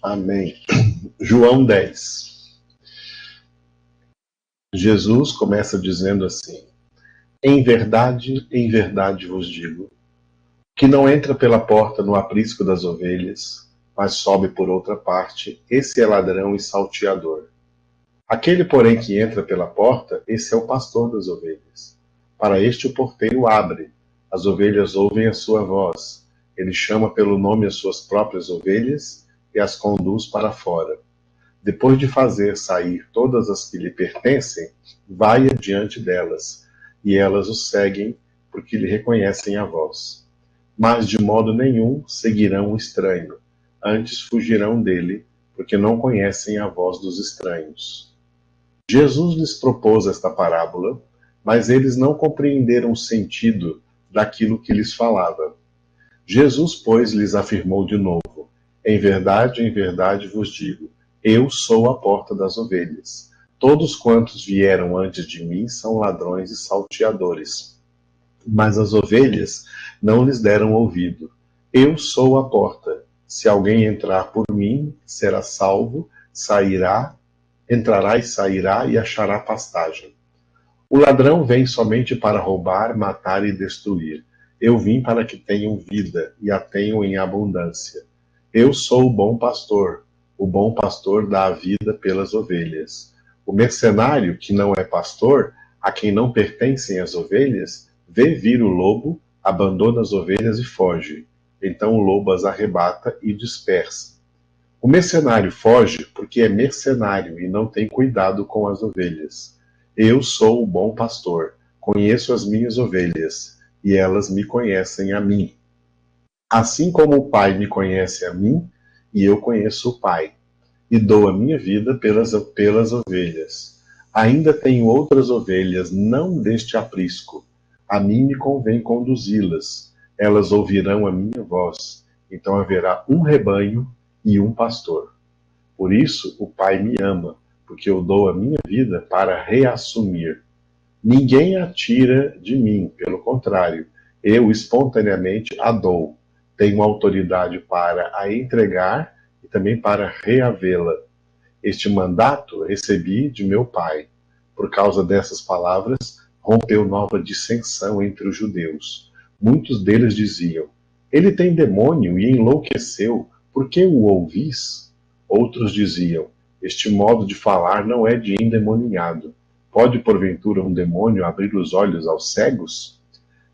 Amém. João 10. Jesus começa dizendo assim: em verdade vos digo, que não entra pela porta no aprisco das ovelhas, mas sobe por outra parte, esse é ladrão e salteador. Aquele, porém, que entra pela porta, esse é o pastor das ovelhas. Para este o porteiro abre, as ovelhas ouvem a sua voz. Ele chama pelo nome as suas próprias ovelhas e as conduz para fora. Depois de fazer sair todas as que lhe pertencem, vai adiante delas, e elas o seguem, porque lhe reconhecem a voz. Mas de modo nenhum seguirão o estranho, antes fugirão dele, porque não conhecem a voz dos estranhos. Jesus lhes propôs esta parábola, mas eles não compreenderam o sentido daquilo que lhes falava. Jesus, pois, lhes afirmou de novo: em verdade vos digo, eu sou a porta das ovelhas. Todos quantos vieram antes de mim são ladrões e salteadores, mas as ovelhas não lhes deram ouvido. Eu sou a porta. Se alguém entrar por mim, será salvo, entrará e sairá e achará pastagem. O ladrão vem somente para roubar, matar e destruir. Eu vim para que tenham vida e a tenham em abundância. Eu sou o bom pastor. O bom pastor dá a vida pelas ovelhas. O mercenário, que não é pastor, a quem não pertencem as ovelhas, vê vir o lobo, abandona as ovelhas e foge. Então o lobo as arrebata e dispersa. O mercenário foge porque é mercenário e não tem cuidado com as ovelhas. Eu sou o bom pastor, conheço as minhas ovelhas, e elas me conhecem a mim. Assim como o Pai me conhece a mim, e eu conheço o Pai, e dou a minha vida pelas ovelhas. Ainda tenho outras ovelhas, não deste aprisco. A mim me convém conduzi-las. Elas ouvirão a minha voz. Então haverá um rebanho e um pastor. Por isso o Pai me ama, porque eu dou a minha vida para reassumir. Ninguém a tira de mim, pelo contrário, eu espontaneamente a dou. Tenho autoridade para a entregar e também para reavê-la. Este mandato recebi de meu Pai. Por causa dessas palavras, rompeu nova dissensão entre os judeus. Muitos deles diziam: ele tem demônio e enlouqueceu, por que o ouvis? Outros diziam: este modo de falar não é de endemoniado. Pode, porventura, um demônio abrir os olhos aos cegos?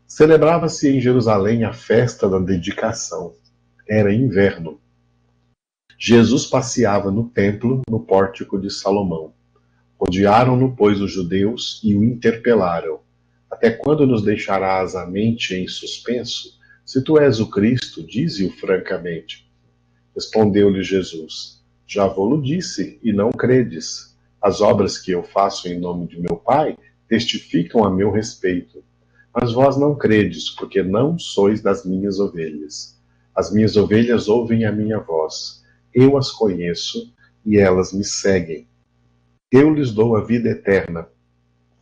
Celebrava-se em Jerusalém a festa da dedicação. Era inverno. Jesus passeava no templo, no pórtico de Salomão. Rodearam-no, pois, os judeus e o interpelaram: até quando nos deixarás a mente em suspenso? Se tu és o Cristo, dize-o francamente. Respondeu-lhe Jesus: já vou-lo disse, e não credes. As obras que eu faço em nome de meu Pai testificam a meu respeito. Mas vós não credes, porque não sois das minhas ovelhas. As minhas ovelhas ouvem a minha voz. Eu as conheço, e elas me seguem. Eu lhes dou a vida eterna.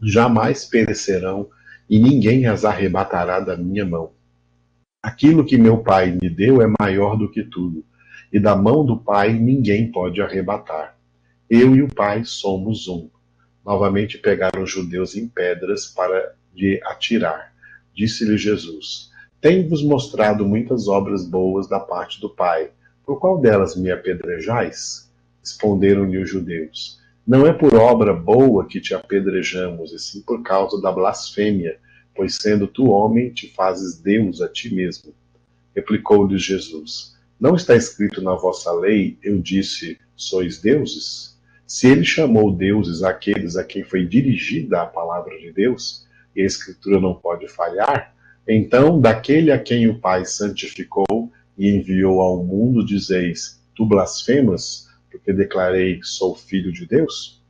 Jamais perecerão, e ninguém as arrebatará da minha mão. Aquilo que meu Pai me deu é maior do que tudo, e da mão do Pai ninguém pode arrebatar. Eu e o Pai somos um. Novamente pegaram os judeus em pedras para lhe atirar. Disse-lhe Jesus: tenho-vos mostrado muitas obras boas da parte do Pai. Por qual delas me apedrejais? Responderam-lhe os judeus: não é por obra boa que te apedrejamos, e sim por causa da blasfêmia, pois sendo tu homem, te fazes Deus a ti mesmo. Replicou-lhes Jesus: não está escrito na vossa lei, eu disse, sois deuses? Se ele chamou deuses aqueles a quem foi dirigida a palavra de Deus, e a Escritura não pode falhar, então daquele a quem o Pai santificou e enviou ao mundo, dizeis: tu blasfemas, porque declarei sou filho de Deus?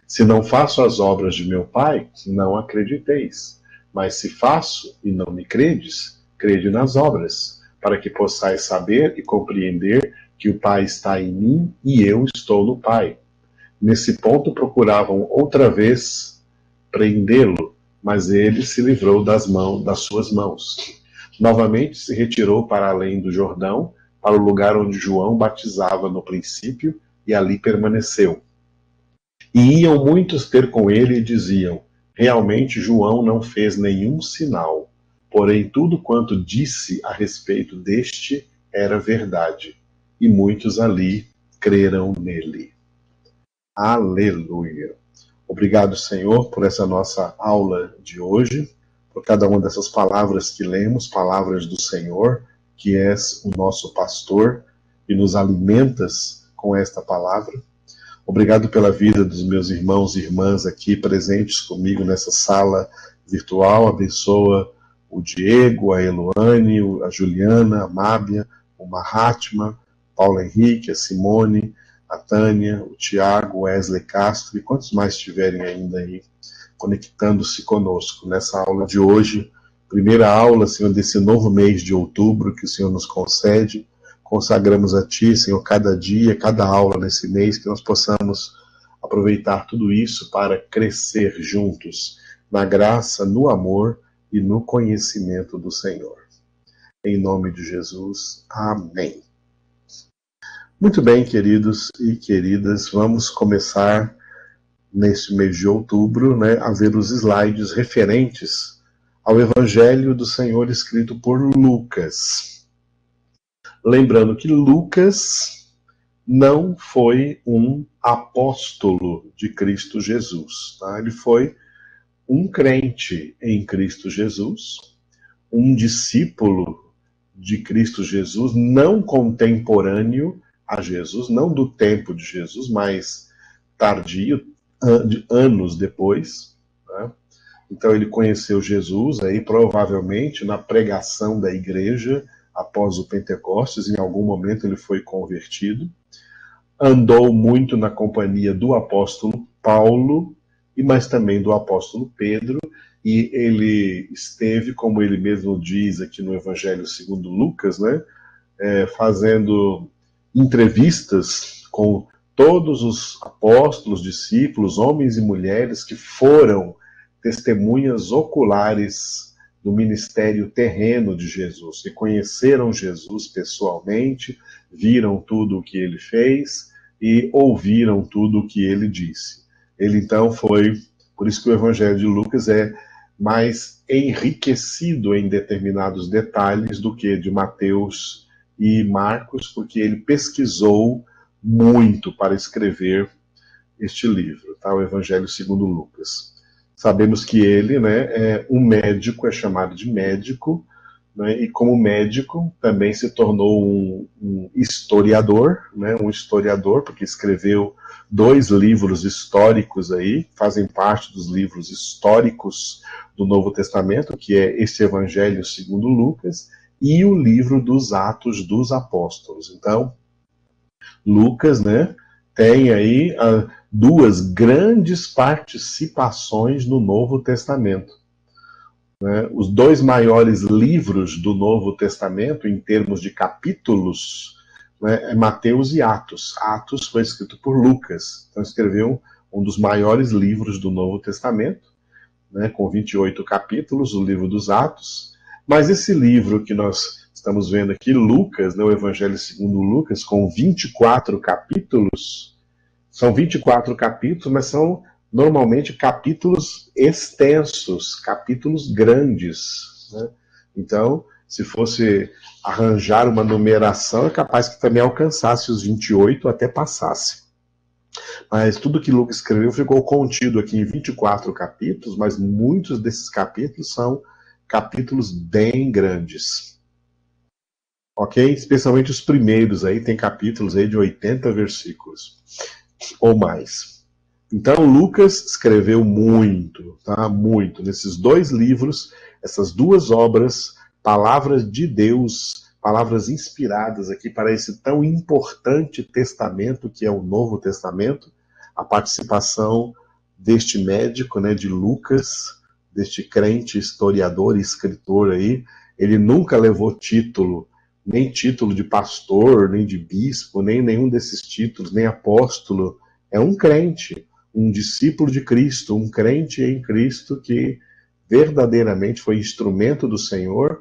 Se não faço as obras de meu Pai, não acrediteis. Mas se faço e não me credes, crede nas obras, para que possais saber e compreender que o Pai está em mim e eu estou no Pai. Nesse ponto procuravam outra vez prendê-lo, mas ele se livrou das suas mãos. Novamente se retirou para além do Jordão, para o lugar onde João batizava no princípio, e ali permaneceu. E iam muitos ter com ele e diziam: realmente João não fez nenhum sinal, porém tudo quanto disse a respeito deste era verdade. E muitos ali creram nele. Aleluia. Obrigado, Senhor, por essa nossa aula de hoje, por cada uma dessas palavras que lemos, palavras do Senhor, que és o nosso pastor e nos alimentas com esta palavra. Obrigado pela vida dos meus irmãos e irmãs aqui presentes comigo nessa sala virtual. Abençoa o Diego, a Eloane, a Juliana, a Mábia, o Mahatma, Paulo Henrique, a Simone, a Tânia, o Tiago, o Wesley Castro e quantos mais estiverem ainda aí conectando-se conosco nessa aula de hoje. Primeira aula, Senhor, desse novo mês de outubro que o Senhor nos concede. Consagramos a Ti, Senhor, cada dia, cada aula nesse mês, que nós possamos aproveitar tudo isso para crescer juntos na graça, no amor e no conhecimento do Senhor. Em nome de Jesus, amém. Muito bem, queridos e queridas, vamos começar neste mês de outubro, né, a ver os slides referentes ao Evangelho do Senhor escrito por Lucas. Lembrando que Lucas não foi um apóstolo de Cristo Jesus. Tá? Ele foi um crente em Cristo Jesus, um discípulo de Cristo Jesus, não contemporâneo a Jesus, não do tempo de Jesus, mas tardio, anos depois. Né? Então ele conheceu Jesus aí provavelmente na pregação da igreja após o Pentecostes. Em algum momento ele foi convertido, andou muito na companhia do apóstolo Paulo, mas também do apóstolo Pedro, e ele esteve, como ele mesmo diz aqui no Evangelho segundo Lucas, né, fazendo entrevistas com todos os apóstolos, discípulos, homens e mulheres que foram testemunhas oculares do ministério terreno de Jesus, que conheceram Jesus pessoalmente, viram tudo o que ele fez e ouviram tudo o que ele disse. Ele então foi, por isso que o Evangelho de Lucas é mais enriquecido em determinados detalhes do que de Mateus e Marcos, porque ele pesquisou muito para escrever este livro, tá? O Evangelho segundo Lucas. Sabemos que ele, né, é um médico, é chamado de médico, né, e como médico também se tornou um historiador, né, um historiador, porque escreveu 2 livros históricos aí, fazem parte dos livros históricos do Novo Testamento, que é este Evangelho segundo Lucas, e o livro dos Atos dos Apóstolos. Então, Lucas, né, tem aí 2 grandes participações no Novo Testamento. Né? Os 2 maiores livros do Novo Testamento, em termos de capítulos, né, é Mateus e Atos. Atos foi escrito por Lucas, então escreveu um dos maiores livros do Novo Testamento, né, com 28 capítulos, o livro dos Atos. Mas esse livro que nós estamos vendo aqui, Lucas, né, o Evangelho segundo Lucas, com 24 capítulos, são 24 capítulos, mas são normalmente capítulos extensos, capítulos grandes. Né? Então, se fosse arranjar uma numeração, é capaz que também alcançasse os 28, até passasse. Mas tudo que Lucas escreveu ficou contido aqui em 24 capítulos, mas muitos desses capítulos são capítulos bem grandes. Ok? Especialmente os primeiros aí, tem capítulos aí de 80 versículos ou mais. Então Lucas escreveu muito, tá? Muito. Nesses 2 livros, essas 2 obras, palavras de Deus, palavras inspiradas aqui para esse tão importante testamento que é o Novo Testamento, a participação deste médico, né, de Lucas, deste crente, historiador e escritor aí. Ele nunca levou título, nem título de pastor, nem de bispo, nem nenhum desses títulos, nem apóstolo. É um crente, um discípulo de Cristo, um crente em Cristo que verdadeiramente foi instrumento do Senhor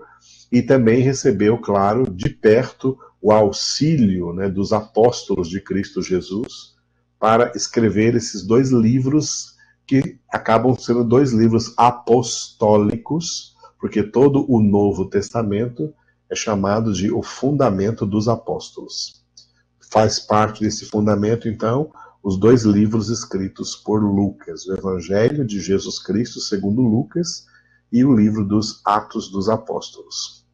e também recebeu, claro, de perto o auxílio, né, dos apóstolos de Cristo Jesus para escrever esses dois livros que acabam sendo dois livros apostólicos, porque todo o Novo Testamento é chamado de o fundamento dos apóstolos. Faz parte desse fundamento, então, os dois livros escritos por Lucas, o Evangelho de Jesus Cristo segundo Lucas e o livro dos Atos dos Apóstolos.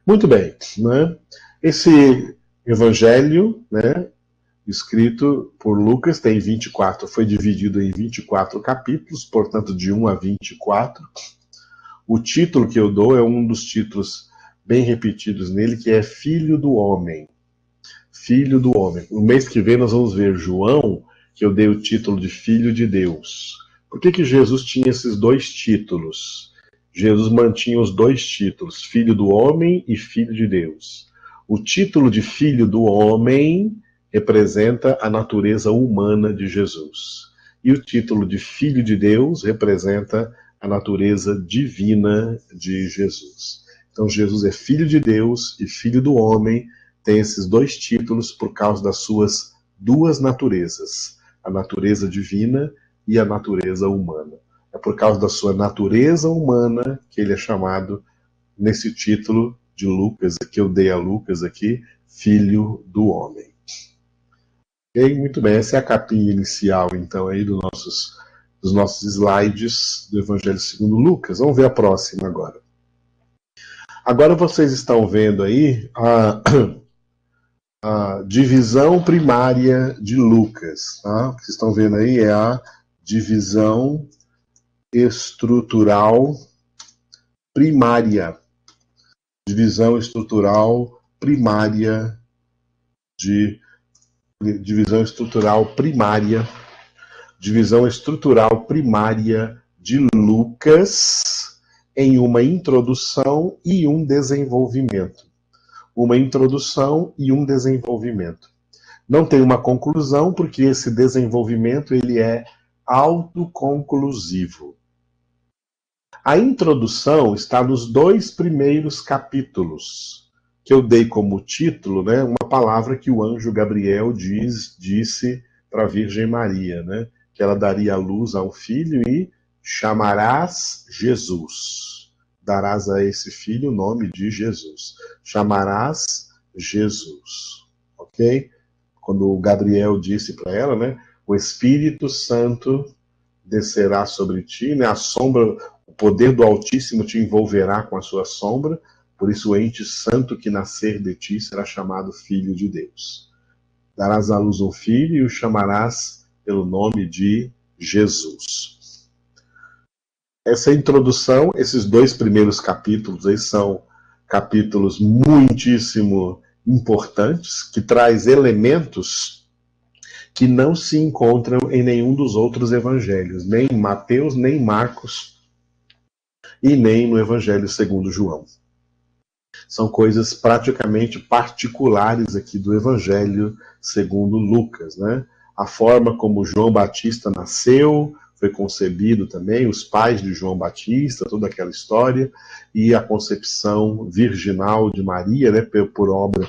Muito bem, né? Esse Evangelho, né, escrito por Lucas, tem 24, foi dividido em 24 capítulos, portanto de 1 a 24. O título que eu dou é um dos títulos bem repetidos nele, que é Filho do Homem. Filho do Homem. No mês que vem nós vamos ver João, que eu dei o título de Filho de Deus. Por que Jesus tinha esses dois títulos? Jesus mantinha os dois títulos, Filho do Homem e Filho de Deus. O título de Filho do Homem representa a natureza humana de Jesus. E o título de Filho de Deus representa a natureza divina de Jesus. Então Jesus é Filho de Deus e Filho do Homem, tem esses dois títulos por causa das suas duas naturezas, a natureza divina e a natureza humana. É por causa da sua natureza humana que ele é chamado, nesse título de Lucas, que eu dei a Lucas aqui, Filho do Homem. Ok? Muito bem, essa é a capinha inicial, então, aí dos nossos slides do Evangelho segundo Lucas. Vamos ver a próxima agora. Agora vocês estão vendo aí a divisão primária de Lucas. Tá? O que vocês estão vendo aí é a divisão estrutural primária. Divisão estrutural primária de divisão estrutural primária de Lucas em uma introdução e um desenvolvimento. Uma introdução e um desenvolvimento. Não tem uma conclusão, porque esse desenvolvimento ele é autoconclusivo. A introdução está nos dois primeiros capítulos, que eu dei como título, né, uma palavra que o anjo Gabriel disse para a Virgem Maria, né, que ela daria à luz a um filho e chamarás Jesus. Darás a esse filho o nome de Jesus. Chamarás Jesus. Ok? Quando o Gabriel disse para ela, né, o Espírito Santo descerá sobre ti, né, a sombra, o poder do Altíssimo te envolverá com a sua sombra, por isso o ente santo que nascer de ti será chamado Filho de Deus. Darás à luz um filho e o chamarás pelo nome de Jesus. Essa introdução, esses dois primeiros capítulos aí são capítulos muitíssimo importantes, que traz elementos que não se encontram em nenhum dos outros evangelhos, nem em Mateus, nem em Marcos, e nem no Evangelho segundo João. São coisas praticamente particulares aqui do Evangelho segundo Lucas, né? A forma como João Batista nasceu, foi concebido também, os pais de João Batista, toda aquela história, e a concepção virginal de Maria, né, por obra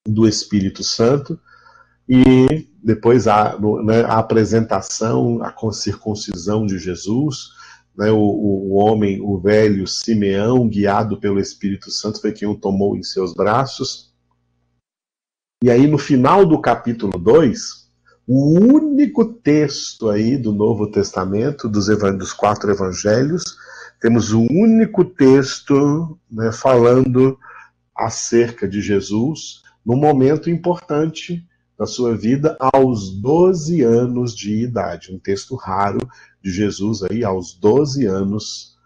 do Espírito Santo, e depois a apresentação, a circuncisão de Jesus, né, o homem, o velho Simeão, guiado pelo Espírito Santo, foi quem o tomou em seus braços. E aí no final do capítulo 2, o único texto aí do Novo Testamento, dos 4 evangelhos, temos o único texto, né, falando acerca de Jesus num momento importante da sua vida, aos 12 anos de idade. Um texto raro de Jesus aí aos 12 anos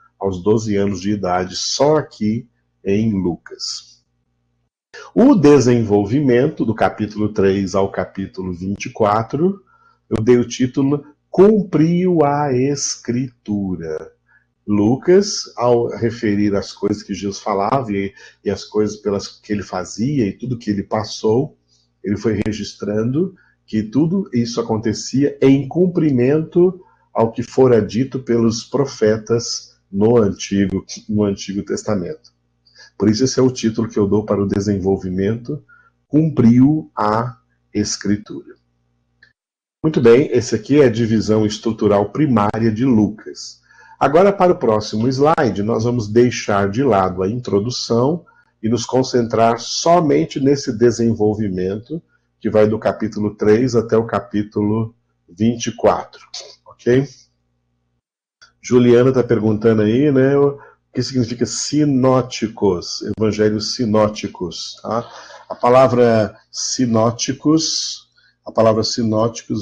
de idade, só aqui em Lucas. O desenvolvimento do capítulo 3 ao capítulo 24, eu dei o título Cumpriu a Escritura. Lucas, ao referir as coisas que Jesus falava e as coisas pelas que ele fazia e tudo que ele passou, ele foi registrando que tudo isso acontecia em cumprimento ao que fora dito pelos profetas no Antigo Testamento. Por isso esse é o título que eu dou para o desenvolvimento: Cumpriu a Escritura. Muito bem, esse aqui é a divisão estrutural primária de Lucas. Agora, para o próximo slide, nós vamos deixar de lado a introdução e nos concentrar somente nesse desenvolvimento, que vai do capítulo 3 até o capítulo 24, ok? Juliana está perguntando aí, né, o que significa sinóticos, evangelhos sinóticos, tá? A palavra sinóticos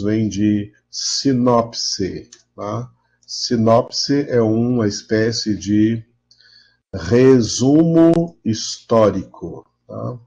vem de sinopse, tá? Sinopse é uma espécie de resumo histórico, tá?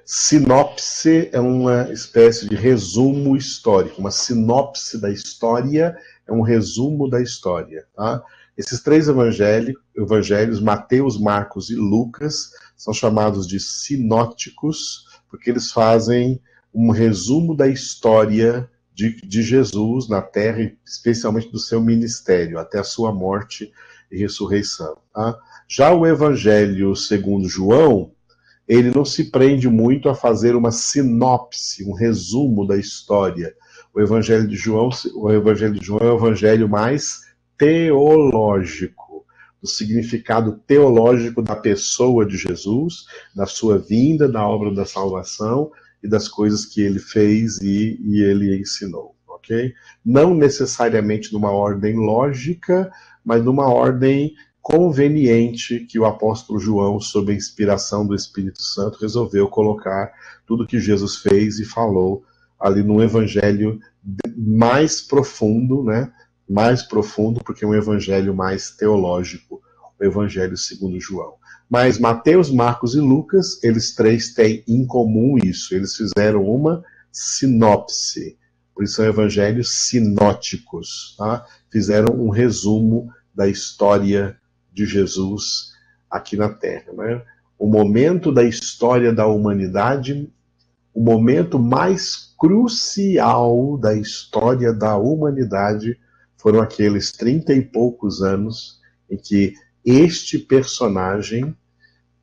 Sinopse é uma espécie de resumo histórico. Uma sinopse da história é um resumo da história. Tá? Esses três evangelhos, Mateus, Marcos e Lucas, são chamados de sinóticos, porque eles fazem um resumo da história de Jesus na Terra, especialmente do seu ministério, até a sua morte e ressurreição. Tá? Já o evangelho segundo João, ele não se prende muito a fazer uma sinopse, um resumo da história. O Evangelho de João é o evangelho mais teológico, do significado teológico da pessoa de Jesus, da sua vinda, da obra da salvação e das coisas que ele fez e ele ensinou, ok? Não necessariamente numa ordem lógica, mas numa ordem conveniente que o apóstolo João, sob a inspiração do Espírito Santo, resolveu colocar tudo que Jesus fez e falou ali no evangelho mais profundo, né? Mais profundo, porque é um evangelho mais teológico, o evangelho segundo João. Mas Mateus, Marcos e Lucas, eles três têm em comum isso. Eles fizeram uma sinopse. Por isso são evangelhos sinóticos, tá? Fizeram um resumo da história de Jesus aqui na Terra. Né? O momento da história da humanidade, o momento mais crucial da história da humanidade foram aqueles 30 e poucos anos em que este personagem,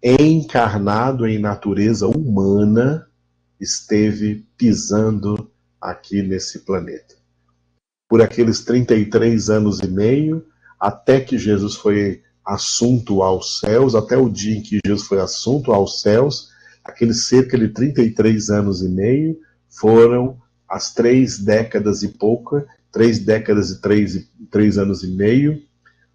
encarnado em natureza humana, esteve pisando aqui nesse planeta. Por aqueles 33 anos e meio, até que Jesus foi assunto aos céus, até o dia em que Jesus foi assunto aos céus, aqueles cerca de 33 anos e meio foram as 3 décadas e pouca, 3 décadas e 3 anos e meio,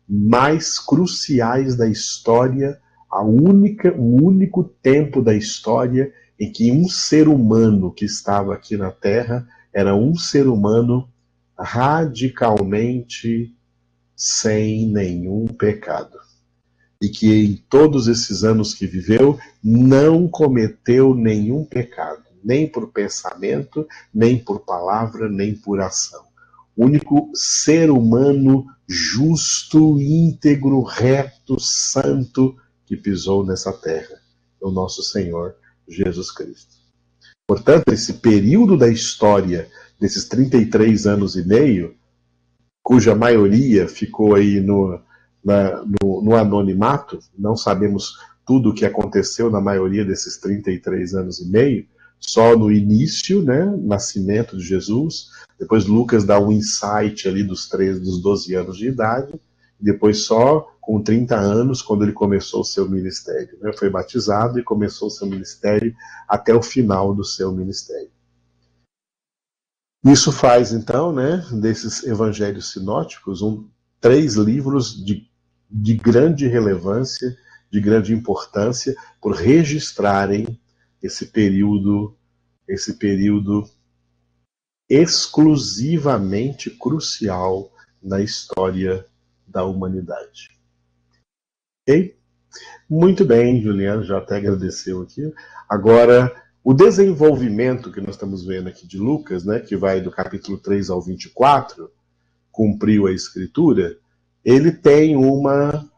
mais cruciais da história, o único tempo da história em que um ser humano que estava aqui na Terra era um ser humano radicalmente sem nenhum pecado. E que em todos esses anos que viveu, não cometeu nenhum pecado, nem por pensamento, nem por palavra, nem por ação. O único ser humano justo, íntegro, reto, santo que pisou nessa terra é o nosso Senhor Jesus Cristo. Portanto, esse período da história desses 33 anos e meio, cuja maioria ficou aí no anonimato, não sabemos tudo o que aconteceu na maioria desses 33 anos e meio, só no início, né, nascimento de Jesus, depois Lucas dá um insight ali dos 12 anos de idade, depois só com 30 anos, quando ele começou o seu ministério, né, foi batizado e começou o seu ministério até o final do seu ministério. Isso faz, então, né, desses evangelhos sinóticos, 3 livros de grande relevância, de grande importância, por registrarem esse período exclusivamente crucial na história da humanidade. Ok? Muito bem, Juliano, já até agradeceu aqui. Agora, o desenvolvimento que nós estamos vendo aqui de Lucas, né, que vai do capítulo 3 ao 24, cumpriu a escritura, ele tem uma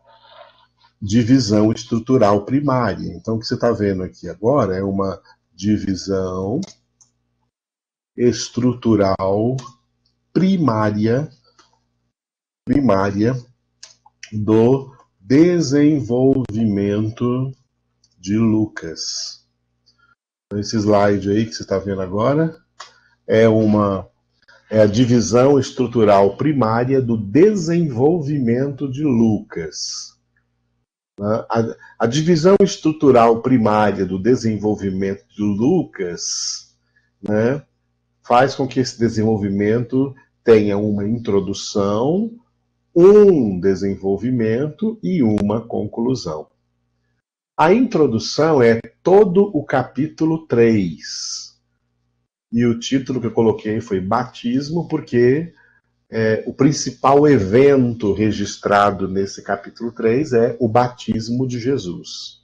divisão estrutural primária. Então, o que você está vendo aqui agora é uma divisão estrutural primária do desenvolvimento de Lucas. Esse slide aí que você está vendo agora é a divisão estrutural primária do desenvolvimento de Lucas. A divisão estrutural primária do desenvolvimento de Lucas, né, faz com que esse desenvolvimento tenha uma introdução, um desenvolvimento e uma conclusão. A introdução é todo o capítulo 3. E o título que eu coloquei foi Batismo, porque o principal evento registrado nesse capítulo 3 é o batismo de Jesus,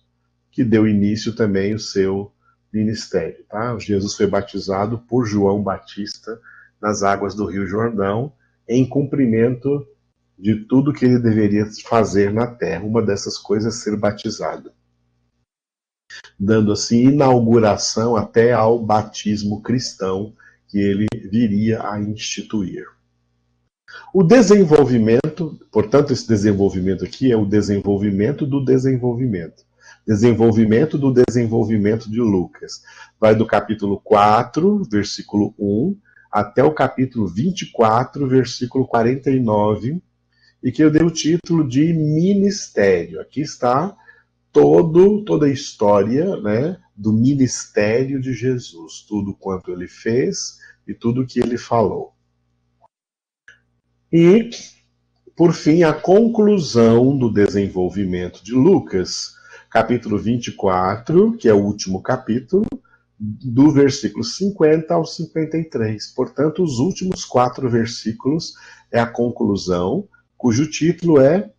que deu início também ao seu ministério. Tá? Jesus foi batizado por João Batista nas águas do Rio Jordão, em cumprimento de tudo que ele deveria fazer na terra. Uma dessas coisas é ser batizado, dando assim inauguração até ao batismo cristão que ele viria a instituir. O desenvolvimento, portanto, esse desenvolvimento aqui é o desenvolvimento do desenvolvimento. Desenvolvimento do desenvolvimento de Lucas. Vai do capítulo 4, versículo 1, até o capítulo 24, versículo 49, e que eu dei o título de Ministério. Aqui está toda a história, né, do ministério de Jesus, tudo quanto ele fez e tudo que ele falou. E, por fim, a conclusão do desenvolvimento de Lucas, capítulo 24, que é o último capítulo, do versículo 50 ao 53. Portanto, os últimos 4 versículos é a conclusão, cujo título é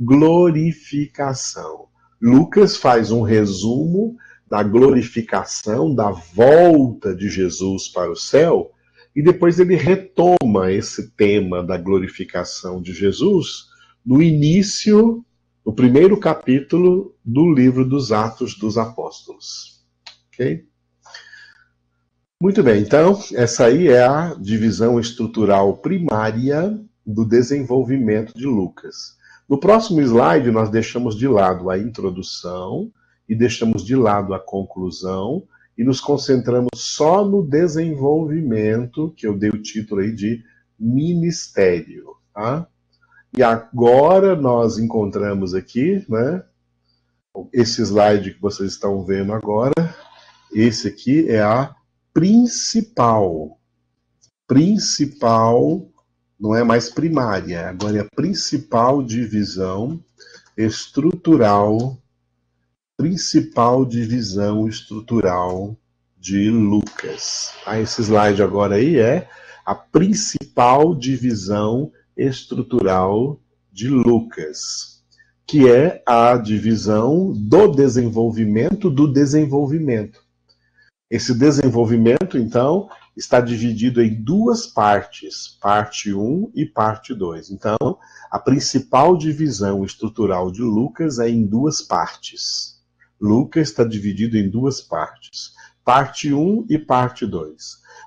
Glorificação. Lucas faz um resumo da glorificação, da volta de Jesus para o céu, e depois ele retoma esse tema da glorificação de Jesus no início, no primeiro capítulo do livro dos Atos dos Apóstolos. Ok? Muito bem, então, essa aí é a divisão estrutural primária do desenvolvimento de Lucas. No próximo slide, nós deixamos de lado a introdução e deixamos de lado a conclusão e nos concentramos só no desenvolvimento, que eu dei o título aí de ministério. Tá? E agora nós encontramos aqui, né, esse slide que vocês estão vendo agora, esse aqui é a principal, não é mais primária, agora é a principal divisão estrutural de Lucas. Esse slide agora aí é a principal divisão estrutural de Lucas, que é a divisão do desenvolvimento do desenvolvimento. Esse desenvolvimento, então, está dividido em 2 partes, parte 1 e parte 2. Então, a principal divisão estrutural de Lucas é em 2 partes. Lucas está dividido em 2 partes, parte 1 e parte 2.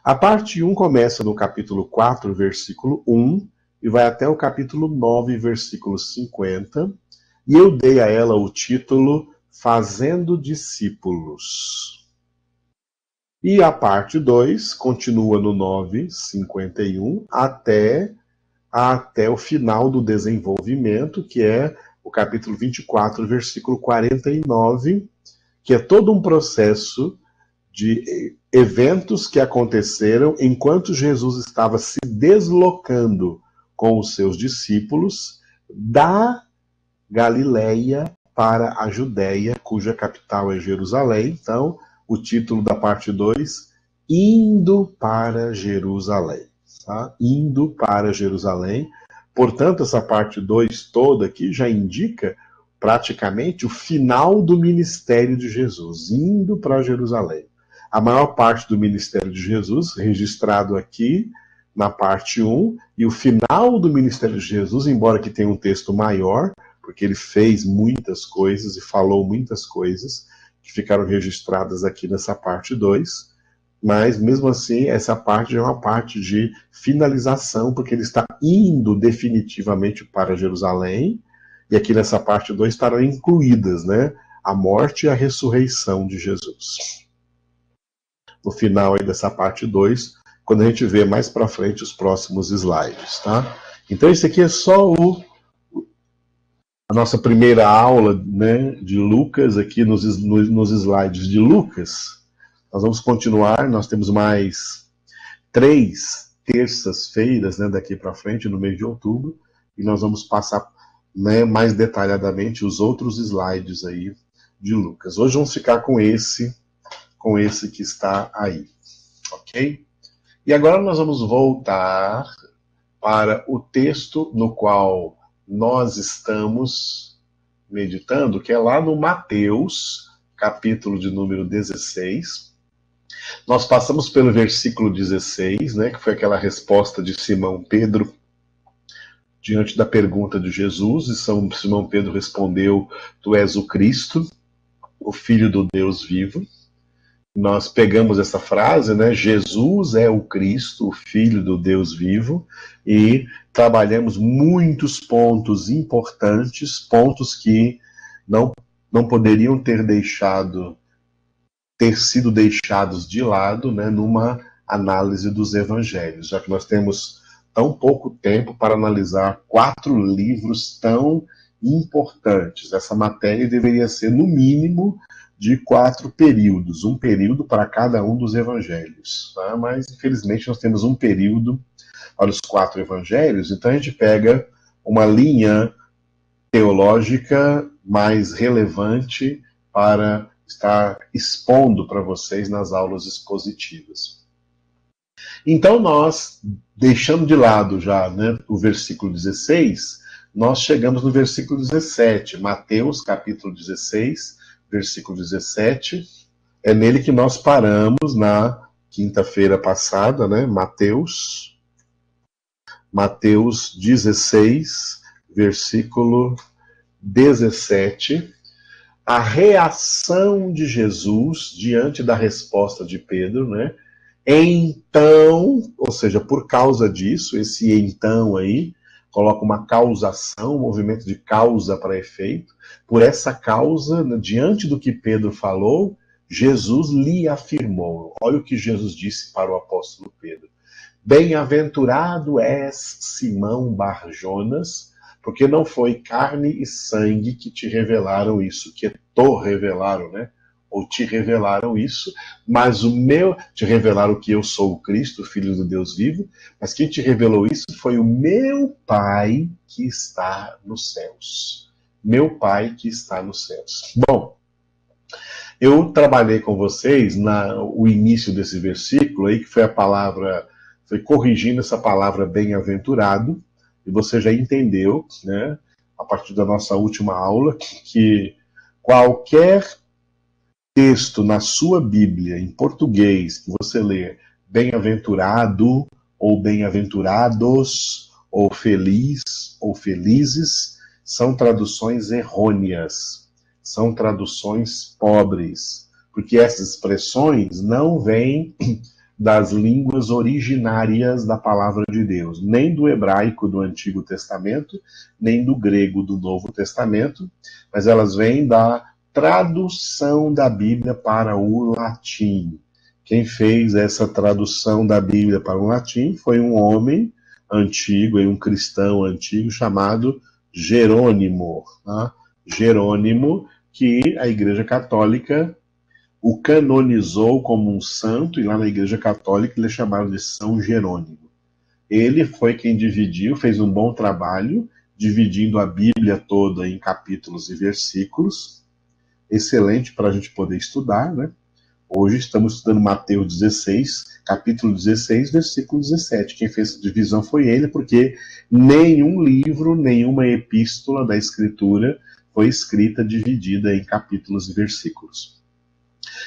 A parte 1 começa no capítulo 4, versículo 1, e vai até o capítulo 9, versículo 50, e eu dei a ela o título Fazendo Discípulos. E a parte 2 continua no 9, 51, até o final do desenvolvimento, que é o capítulo 24, versículo 49, que é todo um processo de eventos que aconteceram enquanto Jesus estava se deslocando com os seus discípulos da Galileia para a Judéia, cuja capital é Jerusalém. Então, o título da parte 2, Indo para Jerusalém. Tá? Indo para Jerusalém. Portanto, essa parte 2 toda aqui já indica praticamente o final do ministério de Jesus, indo para Jerusalém. A maior parte do ministério de Jesus, registrado aqui na parte 1, e o final do ministério de Jesus, embora que tenha um texto maior, porque ele fez muitas coisas e falou muitas coisas, que ficaram registradas aqui nessa parte 2, mas mesmo assim essa parte é uma parte de finalização, porque ele está indo definitivamente para Jerusalém, E aqui nessa parte 2 estarão incluídas, né, a morte e a ressurreição de Jesus. No final aí dessa parte 2, quando a gente vê mais para frente os próximos slides, tá? Então esse aqui é só a nossa primeira aula, né, de Lucas, aqui nos slides de Lucas. Nós vamos continuar, nós temos mais 3 terças-feiras, né, daqui para frente, no mês de outubro, e nós vamos passar, né, mais detalhadamente os outros slides aí de Lucas. Hoje vamos ficar com esse que está aí, ok? E agora nós vamos voltar para o texto no qual nós estamos meditando, que é lá no Mateus, capítulo de número 16. Nós passamos pelo versículo 16, né, que foi aquela resposta de Simão Pedro diante da pergunta de Jesus, e Simão Pedro respondeu: Tu és o Cristo, o Filho do Deus vivo. Nós pegamos essa frase, né? Jesus é o Cristo, o Filho do Deus vivo, e trabalhamos muitos pontos importantes, pontos que não poderiam ter sido deixados de lado, né, numa análise dos evangelhos, já que nós temos tão pouco tempo para analisar 4 livros tão importantes. Essa matéria deveria ser, no mínimo, de 4 períodos, um período para cada um dos evangelhos, tá? Mas infelizmente nós temos um período para os 4 evangelhos, então a gente pega uma linha teológica mais relevante para estar expondo para vocês nas aulas expositivas. Então nós, deixando de lado já, né, o versículo 16, nós chegamos no versículo 17, Mateus capítulo 16, versículo 17, é nele que nós paramos na quinta-feira passada, né? Mateus 16, versículo 17, a reação de Jesus diante da resposta de Pedro, né? Então, ou seja, por causa disso, esse então aí, coloca uma causação, um movimento de causa para efeito. Por essa causa, diante do que Pedro falou, Jesus lhe afirmou. Olha o que Jesus disse para o apóstolo Pedro. Bem-aventurado és, Simão Bar-Jonas, porque não foi carne e sangue que te revelaram isso, que te revelaram, né? Ou te revelaram isso, mas te revelaram que eu sou o Cristo, o Filho do Deus vivo, mas quem te revelou isso foi o meu Pai que está nos céus. Meu Pai que está nos céus. Bom, eu trabalhei com vocês o início desse versículo aí, que foi foi corrigindo essa palavra bem-aventurado, e você já entendeu, né, a partir da nossa última aula, que qualquer texto na sua Bíblia, em português, que você lê bem-aventurado, ou bem-aventurados, ou feliz, ou felizes, são traduções errôneas, são traduções pobres, porque essas expressões não vêm das línguas originárias da palavra de Deus, nem do hebraico do Antigo Testamento, nem do grego do Novo Testamento, mas elas vêm da tradução da Bíblia para o latim. Quem fez essa tradução da Bíblia para o latim foi um homem antigo, um cristão antigo chamado Jerônimo. Tá? Jerônimo, que a Igreja Católica o canonizou como um santo, e lá na Igreja Católica ele é chamado de São Jerônimo. Ele foi quem fez um bom trabalho, dividindo a Bíblia toda em capítulos e versículos, excelente para a gente poder estudar, né? Hoje estamos estudando Mateus 16, capítulo 16, versículo 17. Quem fez essa divisão foi ele, porque nenhum livro, nenhuma epístola da Escritura foi escrita dividida em capítulos e versículos.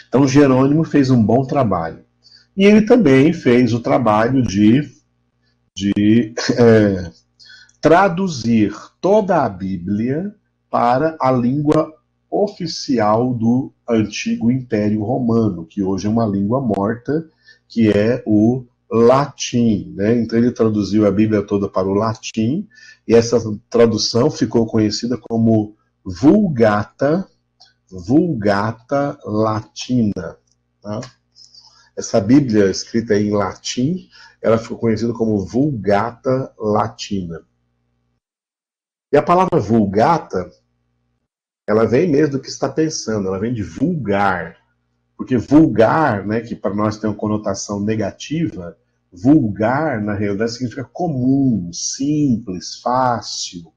Então Jerônimo fez um bom trabalho. E ele também fez o trabalho de traduzir toda a Bíblia para a língua oficial do antigo Império Romano, que hoje é uma língua morta, que é o latim, né? Então ele traduziu a Bíblia toda para o latim, e essa tradução ficou conhecida como Vulgata, Vulgata Latina. Tá? Essa Bíblia escrita em latim, ela ficou conhecida como Vulgata Latina. E a palavra Vulgata, ela vem mesmo do que está pensando, ela vem de vulgar. Porque vulgar, né, que para nós tem uma conotação negativa, vulgar, na realidade, significa comum, simples, fácil.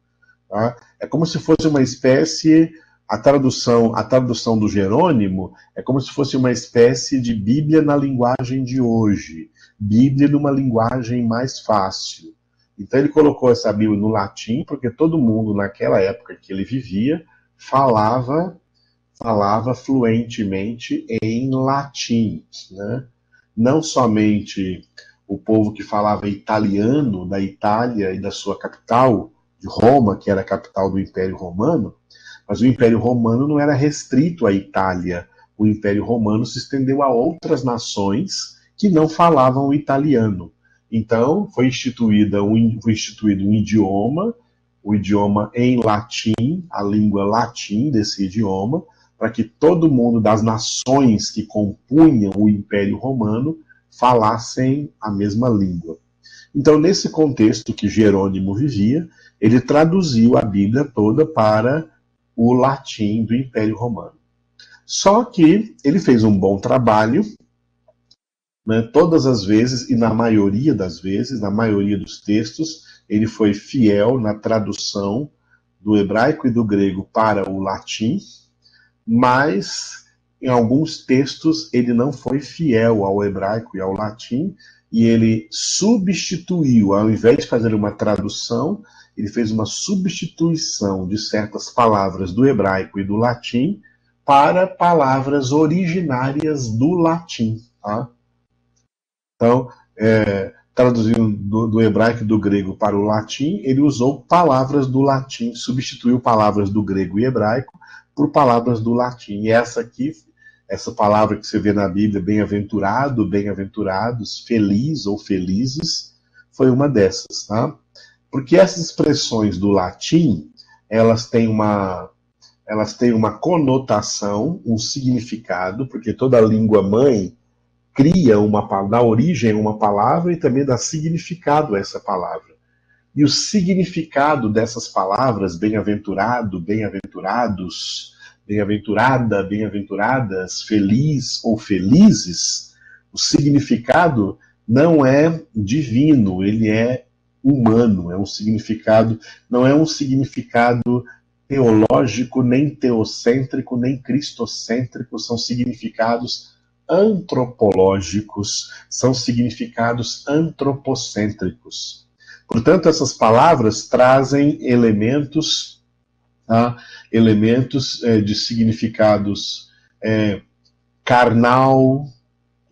Tá? É como se fosse uma espécie, a tradução do Jerônimo é como se fosse uma espécie de Bíblia na linguagem de hoje. Bíblia numa linguagem mais fácil. Então ele colocou essa Bíblia no latim, porque todo mundo, naquela época que ele vivia, falava fluentemente em latim, né? Não somente o povo que falava italiano da Itália e da sua capital, de Roma, que era a capital do Império Romano, mas o Império Romano não era restrito à Itália. O Império Romano se estendeu a outras nações que não falavam o italiano. Então, foi instituído um idioma, o idioma em latim, a língua latim desse idioma, para que todo mundo das nações que compunham o Império Romano falassem a mesma língua. Então, nesse contexto que Jerônimo vivia, ele traduziu a Bíblia toda para o latim do Império Romano. Só que ele fez um bom trabalho, né, todas as vezes, e na maioria das vezes, na maioria dos textos, ele foi fiel na tradução do hebraico e do grego para o latim, mas em alguns textos ele não foi fiel ao hebraico e ao latim, e ele substituiu, ao invés de fazer uma tradução, ele fez uma substituição de certas palavras do hebraico e do latim para palavras originárias do latim. Tá? Então, traduzindo do hebraico e do grego para o latim, ele usou palavras do latim, substituiu palavras do grego e hebraico por palavras do latim. E essa aqui, essa palavra que você vê na Bíblia, bem-aventurado, bem-aventurados, feliz ou felizes, foi uma dessas, tá? Porque essas expressões do latim, elas têm uma conotação, um significado, porque toda língua mãe cria dá origem a uma palavra e também dá significado a essa palavra. E o significado dessas palavras, bem-aventurado, bem-aventurados, bem-aventurada, bem-aventuradas, feliz ou felizes, o significado não é divino, ele é humano, é um significado, não é um significado teológico, nem teocêntrico, nem cristocêntrico, são significados antropológicos, são significados antropocêntricos. Portanto, essas palavras trazem elementos, tá? Elementos de significados carnal,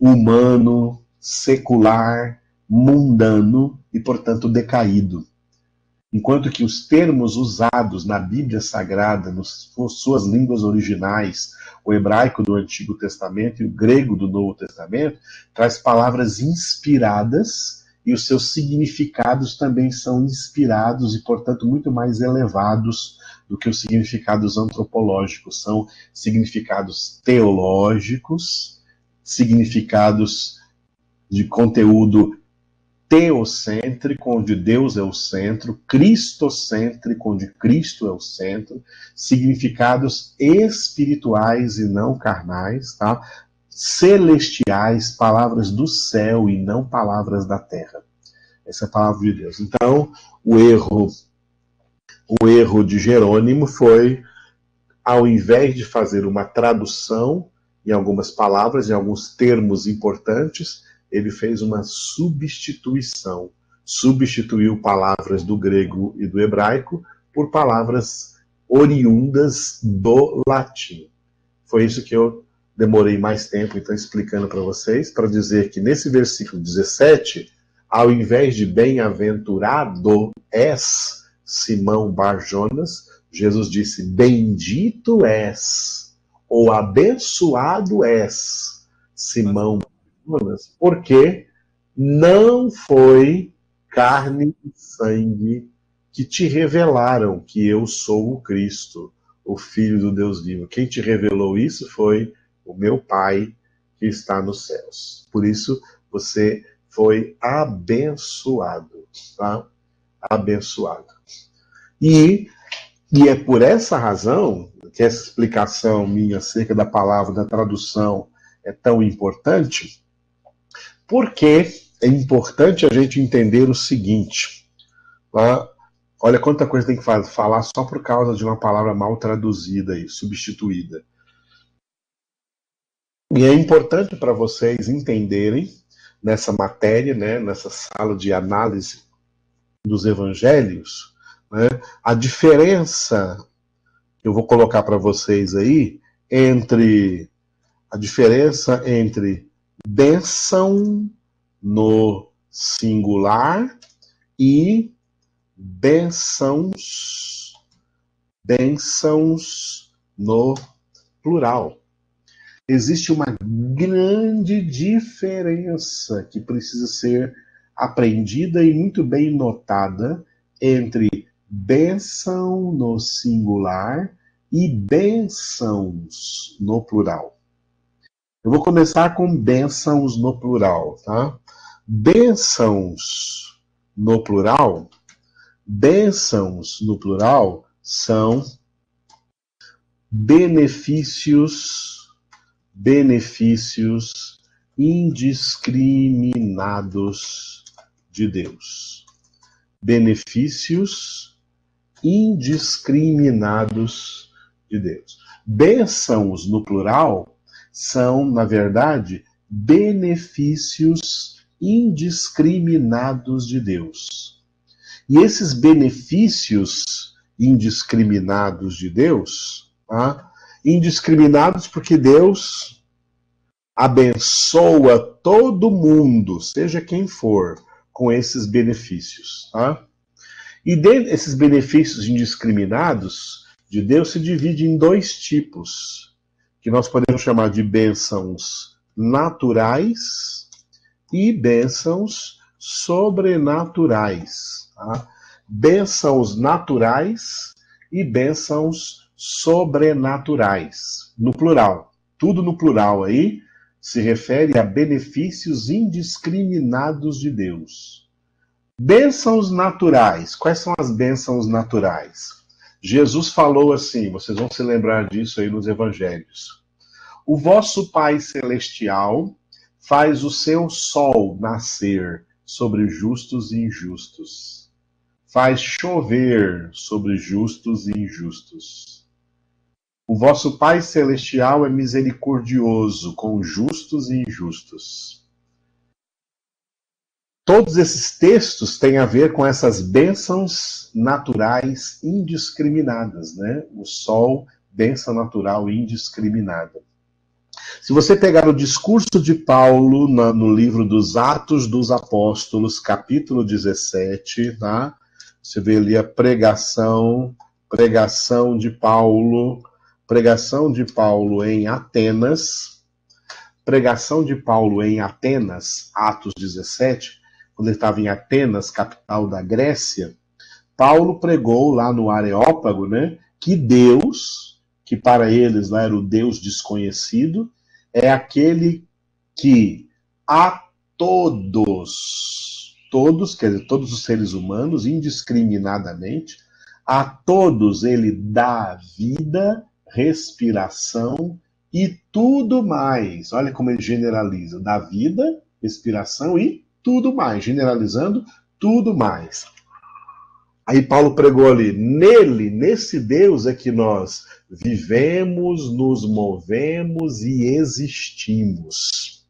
humano, secular, mundano e, portanto, decaído. Enquanto que os termos usados na Bíblia Sagrada, nas suas línguas originais, o hebraico do Antigo Testamento e o grego do Novo Testamento, traz palavras inspiradas e os seus significados também são inspirados e, portanto, muito mais elevados do que os significados antropológicos. São significados teológicos, significados de conteúdo teocêntrico, onde Deus é o centro, cristocêntrico, onde Cristo é o centro, significados espirituais e não carnais, tá? Celestiais, palavras do céu e não palavras da terra. Essa é a palavra de Deus. Então, o erro de Jerônimo foi, ao invés de fazer uma tradução em algumas palavras, em alguns termos importantes, ele fez uma substituição. Substituiu palavras do grego e do hebraico por palavras oriundas do latim. Foi isso que eu demorei mais tempo, então, explicando para vocês, para dizer que nesse versículo 17, ao invés de bem-aventurado és, Simão Bar-Jonas, Jesus disse, bendito és, ou abençoado és, Simão Bar-Jonas, porque Não foi carne e sangue que te revelaram que eu sou o Cristo, o Filho do Deus vivo. Quem te revelou isso foi o meu Pai que está nos céus. Por isso, você foi abençoado, tá? Abençoado. E é por essa razão que essa explicação minha acerca da palavra, da tradução, é tão importante, porque é importante a gente entender o seguinte, tá? Olha quanta coisa tem que falar só por causa de uma palavra mal traduzida e substituída. E é importante para vocês entenderem nessa matéria, né, nessa sala de análise dos evangelhos, né, a diferença que eu vou colocar para vocês aí a diferença entre bênção no singular e bênçãos no plural. Existe uma grande diferença que precisa ser aprendida e muito bem notada entre bênção no singular e bênçãos no plural. Eu vou começar com bênçãos no plural, tá? Bênçãos no plural são benefícios indiscriminados de Deus. Benefícios indiscriminados de Deus. Bênçãos no plural são, na verdade, benefícios indiscriminados de Deus. E esses benefícios indiscriminados de Deus, tá? Indiscriminados porque Deus abençoa todo mundo, seja quem for, com esses benefícios, tá? E esses benefícios indiscriminados de Deus se dividem em dois tipos, que nós podemos chamar de bênçãos naturais e bênçãos sobrenaturais. Tá? Bênçãos naturais e bênçãos sobrenaturais, no plural. Tudo no plural aí se refere a benefícios indiscriminados de Deus. Bênçãos naturais. Quais são as bênçãos naturais? Jesus falou assim, vocês vão se lembrar disso aí nos evangelhos. O vosso Pai Celestial faz o seu sol nascer sobre justos e injustos. Faz chover sobre justos e injustos. O vosso Pai Celestial é misericordioso com justos e injustos. Todos esses textos têm a ver com essas bênçãos naturais indiscriminadas, né? O sol, bênção natural indiscriminada. Se você pegar o discurso de Paulo no livro dos Atos dos Apóstolos, capítulo 17, tá? Você vê ali a pregação de Paulo em Atenas, Atos 17, quando ele estava em Atenas, capital da Grécia, Paulo pregou lá no Areópago, né, que Deus, que para eles lá era o Deus desconhecido, é aquele que a todos, quer dizer, todos os seres humanos, indiscriminadamente, a todos ele dá vida, respiração e tudo mais. Olha como ele generaliza, dá vida, respiração e tudo mais, generalizando tudo mais. Aí Paulo pregou ali, nesse Deus é que nós vivemos, nos movemos e existimos.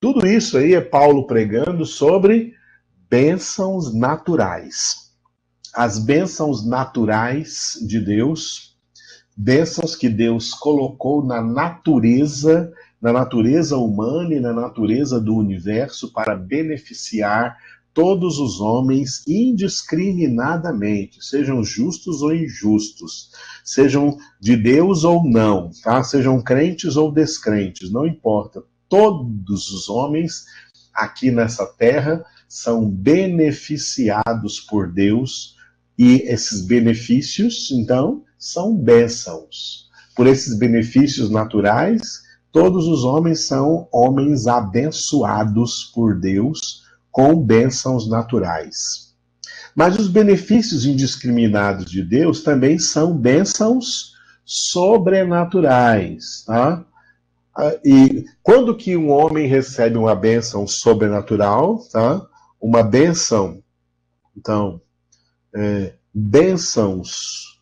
Tudo isso aí é Paulo pregando sobre bênçãos naturais. As bênçãos naturais de Deus, bênçãos que Deus colocou na natureza humana e na natureza do universo para beneficiar todos os homens indiscriminadamente, sejam justos ou injustos, sejam de Deus ou não, tá? Sejam crentes ou descrentes, não importa. Todos os homens aqui nessa terra são beneficiados por Deus, e esses benefícios, então, são bênçãos. Por esses benefícios naturais, todos os homens são homens abençoados por Deus com bênçãos naturais. Mas os benefícios indiscriminados de Deus também são bênçãos sobrenaturais, tá? E quando que um homem recebe uma bênção sobrenatural, tá? Uma bênção, então, bênçãos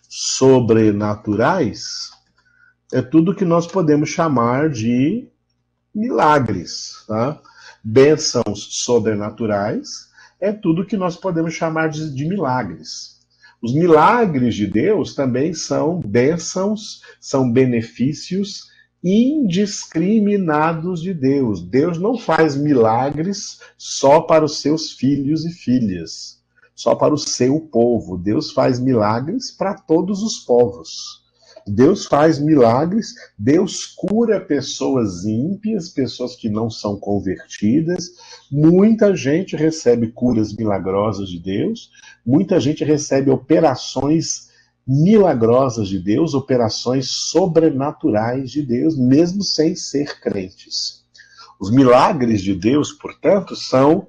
sobrenaturais é tudo que nós podemos chamar de milagres, tá? Bênçãos sobrenaturais é tudo que nós podemos chamar de milagres. Os milagres de Deus também são bênçãos, são benefícios indiscriminados de Deus. Deus não faz milagres só para os seus filhos e filhas, só para o seu povo. Deus faz milagres para todos os povos. Deus faz milagres, Deus cura pessoas ímpias, pessoas que não são convertidas. Muita gente recebe curas milagrosas de Deus, muita gente recebe operações milagrosas de Deus, operações sobrenaturais de Deus, mesmo sem ser crentes. Os milagres de Deus, portanto, são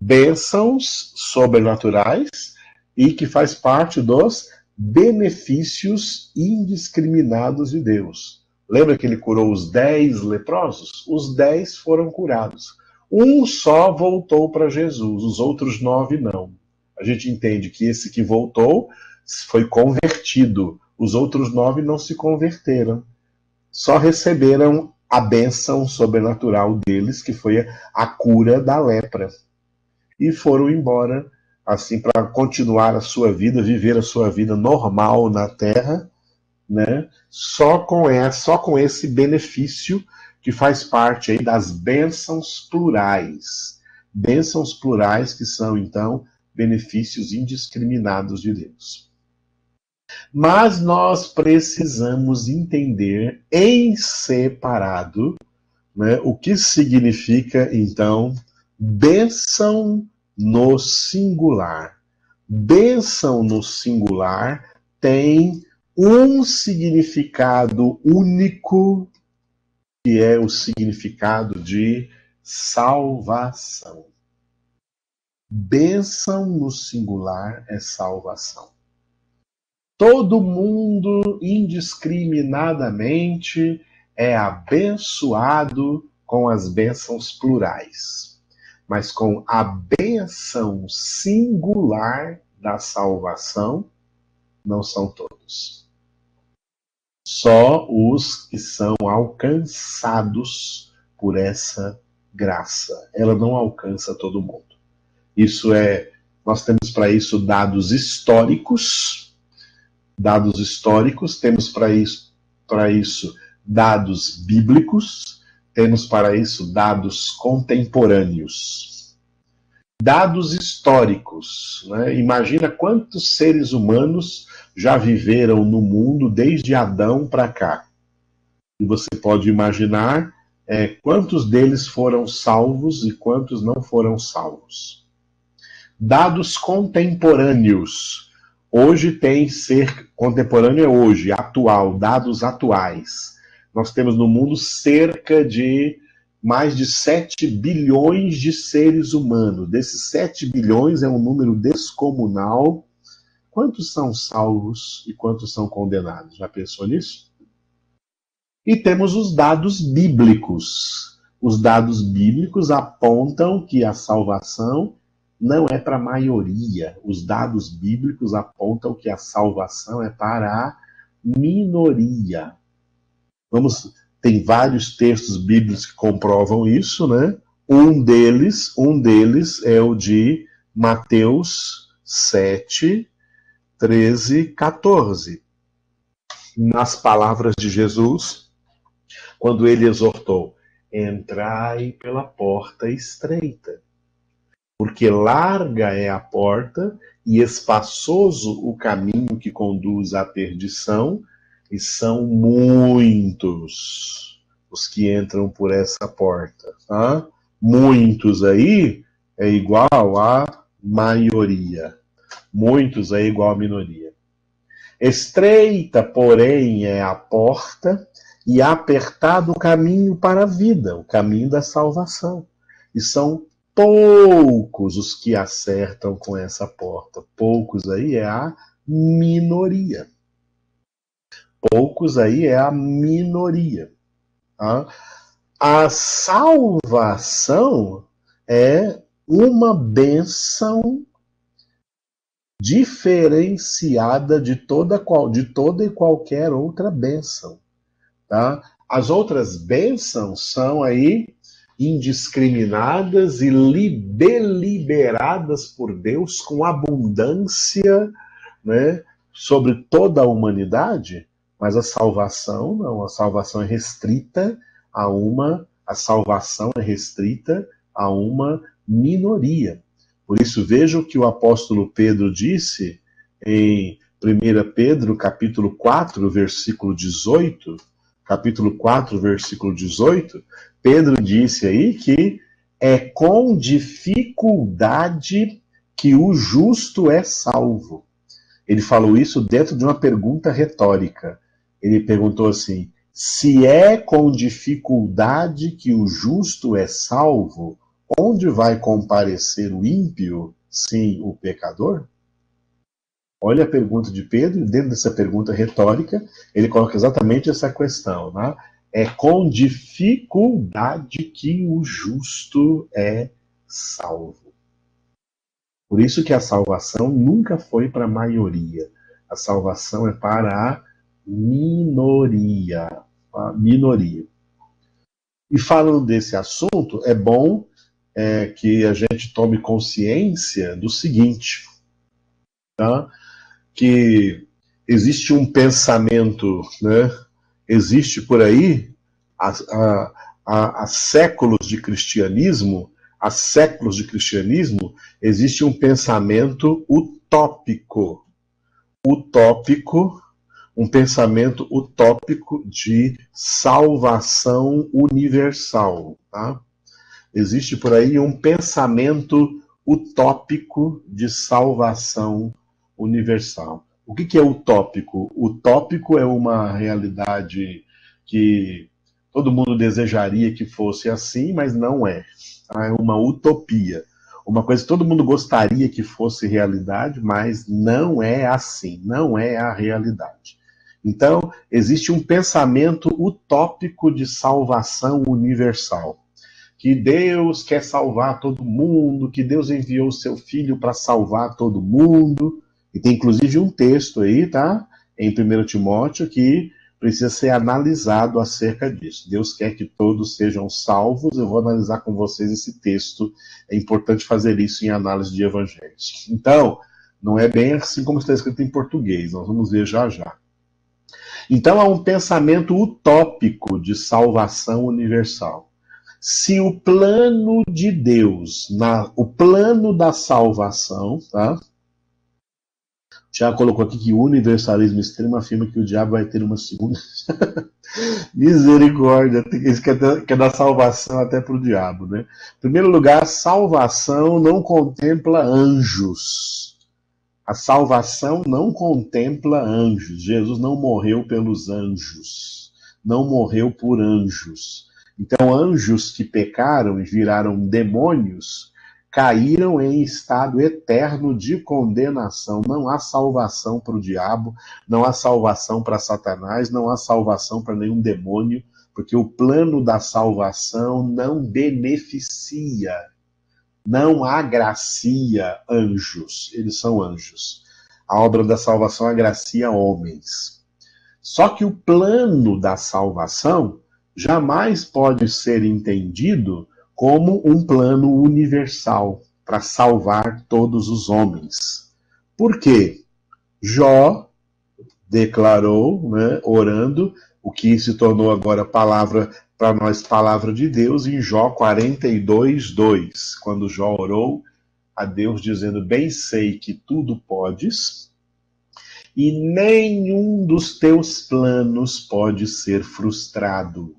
bênçãos sobrenaturais e que faz parte dos benefícios indiscriminados de Deus. Lembra que ele curou os 10 leprosos? Os 10 foram curados. Um só voltou para Jesus, os outros 9 não. A gente entende que esse que voltou foi convertido. Os outros 9 não se converteram. Só receberam a bênção sobrenatural deles, que foi a cura da lepra. E foram embora, assim, para continuar a sua vida, viver a sua vida normal na Terra, né? Só com esse benefício que faz parte aí das bênçãos plurais. Bênçãos plurais que são, então, benefícios indiscriminados de Deus. Mas nós precisamos entender em separado, né, o que significa, então, bênção no singular. Bênção no singular tem um significado único, que é o significado de salvação. Bênção no singular é salvação. Todo mundo, indiscriminadamente, é abençoado com as bênçãos plurais. Mas com a bênção singular da salvação, não são todos. Só os que são alcançados por essa graça. Ela não alcança todo mundo. Nós temos para isso dados históricos, temos para isso dados bíblicos, temos para isso dados contemporâneos. Dados históricos, né? Imagina quantos seres humanos já viveram no mundo desde Adão para cá. E você pode imaginar quantos deles foram salvos e quantos não foram salvos. Dados contemporâneos. Hoje contemporâneo é hoje, atual, dados atuais. Nós temos no mundo cerca de mais de 7 bilhões de seres humanos. Desses 7 bilhões é um número descomunal. Quantos são salvos e quantos são condenados? Já pensou nisso? E temos os dados bíblicos. Os dados bíblicos apontam que a salvação não é para a maioria. Os dados bíblicos apontam que a salvação é para a minoria. Tem vários textos bíblicos que comprovam isso, né? Um deles é o de Mateus 7, 13, 14. Nas palavras de Jesus, quando ele exortou: entrai pela porta estreita, porque larga é a porta e espaçoso o caminho que conduz à perdição, e são muitos os que entram por essa porta. Tá? Muitos aí é igual a maioria. Muitos é igual a minoria. Estreita, porém, é a porta e apertado o caminho para a vida, o caminho da salvação. E são poucos os que acertam com essa porta. Poucos aí é a minoria. Poucos aí é a minoria. Tá? A salvação é uma bênção diferenciada de toda e qualquer outra bênção. Tá? As outras bênçãos são aí indiscriminadas e deliberadas por Deus com abundância, né, sobre toda a humanidade, mas a salvação não, a salvação é restrita a salvação é restrita a uma minoria. Por isso, veja o que o apóstolo Pedro disse em 1 Pedro, capítulo 4, versículo 18. Capítulo 4, versículo 18, Pedro disse aí que é com dificuldade que o justo é salvo. Ele falou isso dentro de uma pergunta retórica. Ele perguntou assim: se é com dificuldade que o justo é salvo, onde vai comparecer o ímpio, sim, o pecador? Olha a pergunta de Pedro, e dentro dessa pergunta retórica, ele coloca exatamente essa questão. Né? É com dificuldade que o justo é salvo. Por isso que a salvação nunca foi para a maioria. A salvação é para a minoria. A minoria. E falando desse assunto, é bom que a gente tome consciência do seguinte, tá? Que existe um pensamento, né? Existe por aí, há séculos de cristianismo, existe um pensamento utópico, um pensamento utópico de salvação universal, tá? Existe por aí um pensamento utópico de salvação universal. O que é utópico? Utópico é uma realidade que todo mundo desejaria que fosse assim, mas não é. É uma utopia. Uma coisa que todo mundo gostaria que fosse realidade, mas não é assim, não é a realidade. Então, existe um pensamento utópico de salvação universal. Que Deus quer salvar todo mundo, que Deus enviou o seu Filho para salvar todo mundo. E tem inclusive um texto aí, tá? Em 1 Timóteo, que precisa ser analisado acerca disso. Deus quer que todos sejam salvos. Eu vou analisar com vocês esse texto. É importante fazer isso em análise de evangelhos. Então, não é bem assim como está escrito em português. Nós vamos ver já já. Então, há um pensamento utópico de salvação universal. Se o plano de Deus, o plano da salvação, tá? Tiago colocou aqui que o universalismo extremo afirma que o diabo vai ter uma segunda. Misericórdia, eles quer dar salvação até para o diabo, né? Em primeiro lugar, salvação não contempla anjos. A salvação não contempla anjos. Jesus não morreu pelos anjos. Não morreu por anjos. Então, anjos que pecaram e viraram demônios caíram em estado eterno de condenação. Não há salvação para o diabo, não há salvação para Satanás, não há salvação para nenhum demônio, porque o plano da salvação não beneficia, não agracia anjos. Eles são anjos. A obra da salvação agracia homens. Só que o plano da salvação jamais pode ser entendido como um plano universal para salvar todos os homens. Por quê? Jó declarou, né, orando, o que se tornou agora palavra para nós, palavra de Deus, em Jó 42:2, quando Jó orou a Deus dizendo: bem sei que tudo podes, e nenhum dos teus planos pode ser frustrado.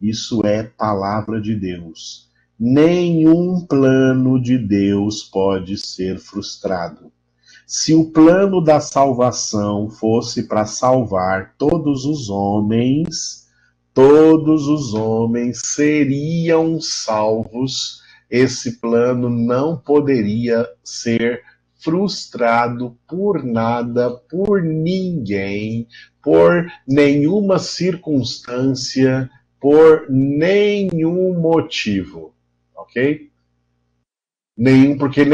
Isso é palavra de Deus. Nenhum plano de Deus pode ser frustrado. Se o plano da salvação fosse para salvar todos os homens seriam salvos. Esse plano não poderia ser frustrado por nada, por ninguém, por nenhuma circunstância, por nenhum motivo, ok? Porque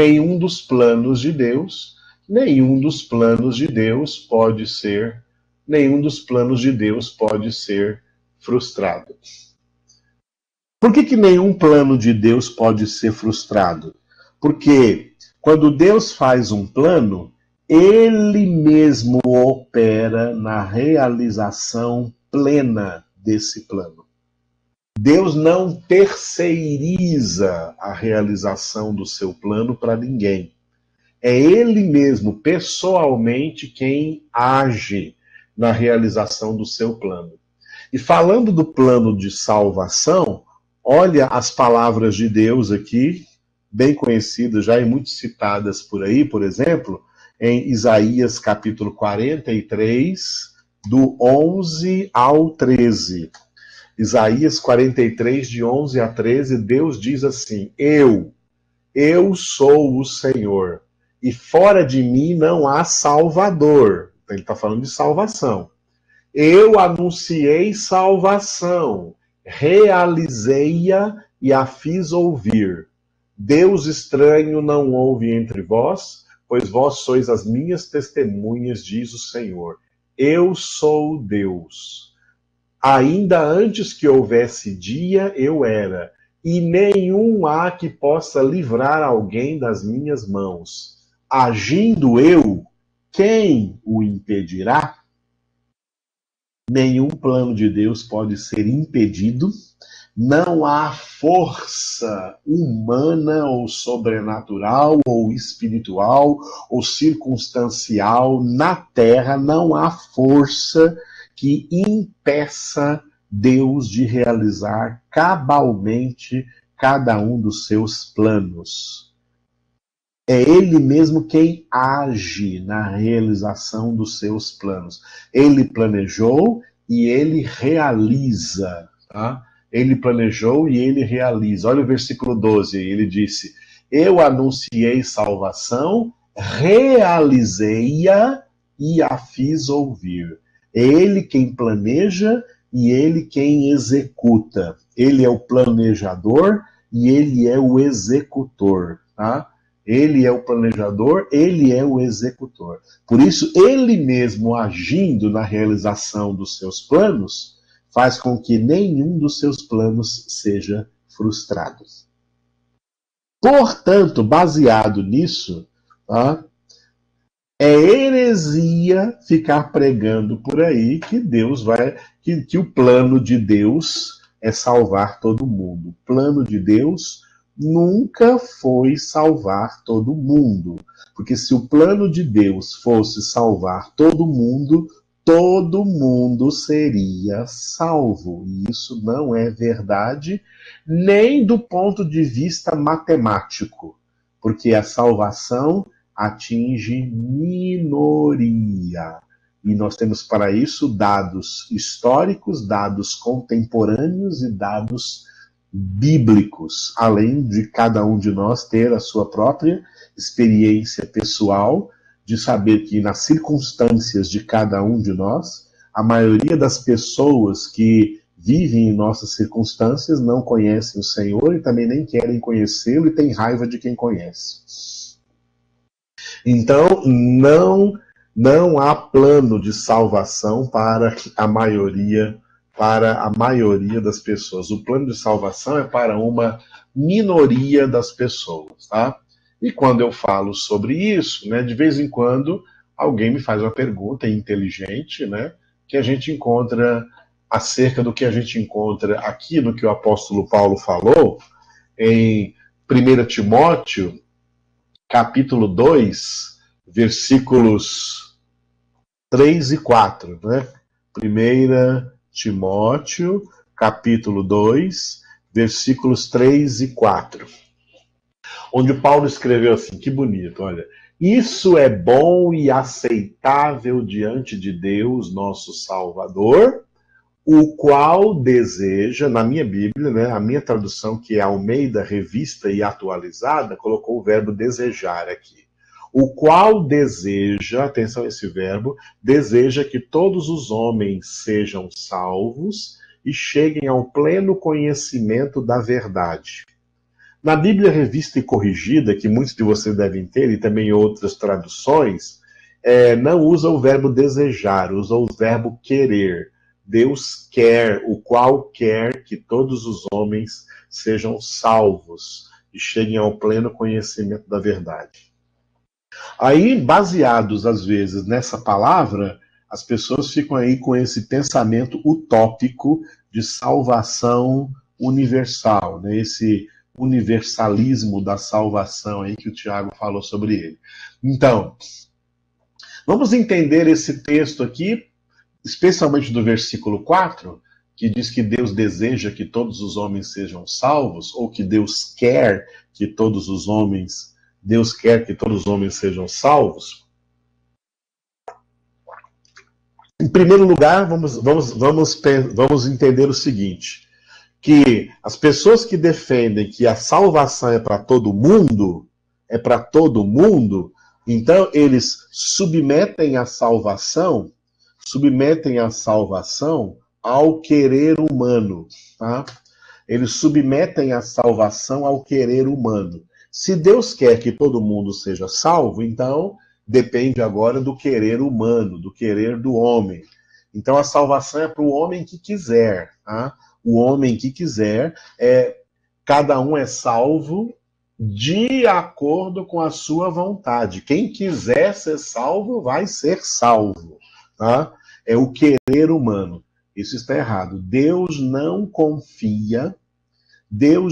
nenhum dos planos de Deus pode ser frustrado. Por que nenhum plano de Deus pode ser frustrado? Porque quando Deus faz um plano, ele mesmo opera na realização plena desse plano. Deus não terceiriza a realização do seu plano para ninguém. É ele mesmo, pessoalmente, quem age na realização do seu plano. E falando do plano de salvação, olha as palavras de Deus aqui, bem conhecidas já e muito citadas por aí, por exemplo, em Isaías capítulo 43, do 11 ao 13. Isaías 43, de 11 a 13, Deus diz assim: Eu sou o Senhor, e fora de mim não há Salvador. Ele está falando de salvação. Eu anunciei salvação, realizei-a e a fiz ouvir. Deus estranho não houve entre vós, pois vós sois as minhas testemunhas, diz o Senhor. Eu sou Deus. Ainda antes que houvesse dia, eu era, e nenhum há que possa livrar alguém das minhas mãos. Agindo eu, quem o impedirá? Nenhum plano de Deus pode ser impedido. Não há força humana ou sobrenatural ou espiritual ou circunstancial na terra, não há força que impeça Deus de realizar cabalmente cada um dos seus planos. É Ele mesmo quem age na realização dos seus planos. Ele planejou e Ele realiza, tá? Ele planejou e Ele realiza. Olha o versículo 12, ele disse: Eu anunciei salvação, realizei-a e a fiz ouvir. É Ele quem planeja e Ele quem executa. Ele é o planejador e Ele é o executor, tá? Ele é o planejador, Ele é o executor. Por isso, Ele mesmo agindo na realização dos seus planos, faz com que nenhum dos seus planos seja frustrado. Portanto, baseado nisso, tá? É heresia ficar pregando por aí que Deus vai, que o plano de Deus é salvar todo mundo. O plano de Deus nunca foi salvar todo mundo, porque se o plano de Deus fosse salvar todo mundo seria salvo. E isso não é verdade, nem do ponto de vista matemático, porque a salvação atinge minoria. E nós temos para isso dados históricos, dados contemporâneos e dados bíblicos, além de cada um de nós ter a sua própria experiência pessoal, de saber que nas circunstâncias de cada um de nós, a maioria das pessoas que vivem em nossas circunstâncias não conhecem o Senhor e também nem querem conhecê-lo e têm raiva de quem conhece. Então, não há plano de salvação para a maioria das pessoas. O plano de salvação é para uma minoria das pessoas, tá? E quando eu falo sobre isso, né, de vez em quando alguém me faz uma pergunta inteligente, né, que a gente encontra acerca do que a gente encontra aqui no que o apóstolo Paulo falou em 1 Timóteo, capítulo 2, versículos 3 e 4, né? 1 Timóteo, capítulo 2, versículos 3 e 4. Onde Paulo escreveu assim, que bonito, olha. Isso é bom e aceitável diante de Deus, nosso Salvador, o qual deseja, na minha Bíblia, né, a minha tradução, que é Almeida Revista e Atualizada, colocou o verbo desejar aqui. O qual deseja, atenção a esse verbo, deseja que todos os homens sejam salvos e cheguem ao pleno conhecimento da verdade. Na Bíblia Revista e Corrigida, que muitos de vocês devem ter, e também outras traduções, não usa o verbo desejar, usa o verbo querer. Deus quer, o qual quer que todos os homens sejam salvos e cheguem ao pleno conhecimento da verdade. Aí, baseados às vezes nessa palavra, as pessoas ficam aí com esse pensamento utópico de salvação universal, né? Esse universalismo da salvação aí que o Tiago falou sobre ele. Então, vamos entender esse texto aqui, especialmente do versículo 4, que diz que Deus deseja que todos os homens sejam salvos, ou que Deus quer que todos os homens sejam salvos. Em primeiro lugar, vamos entender o seguinte, que as pessoas que defendem que a salvação é para todo mundo, então eles submetem a salvação ao querer humano, tá? Eles submetem a salvação ao querer humano. Se Deus quer que todo mundo seja salvo, então depende agora do querer humano, do querer do homem. Então a salvação é para o homem que quiser, tá? O homem que quiser, cada um é salvo de acordo com a sua vontade. Quem quiser ser salvo, vai ser salvo, tá? É o querer humano. Isso está errado. Deus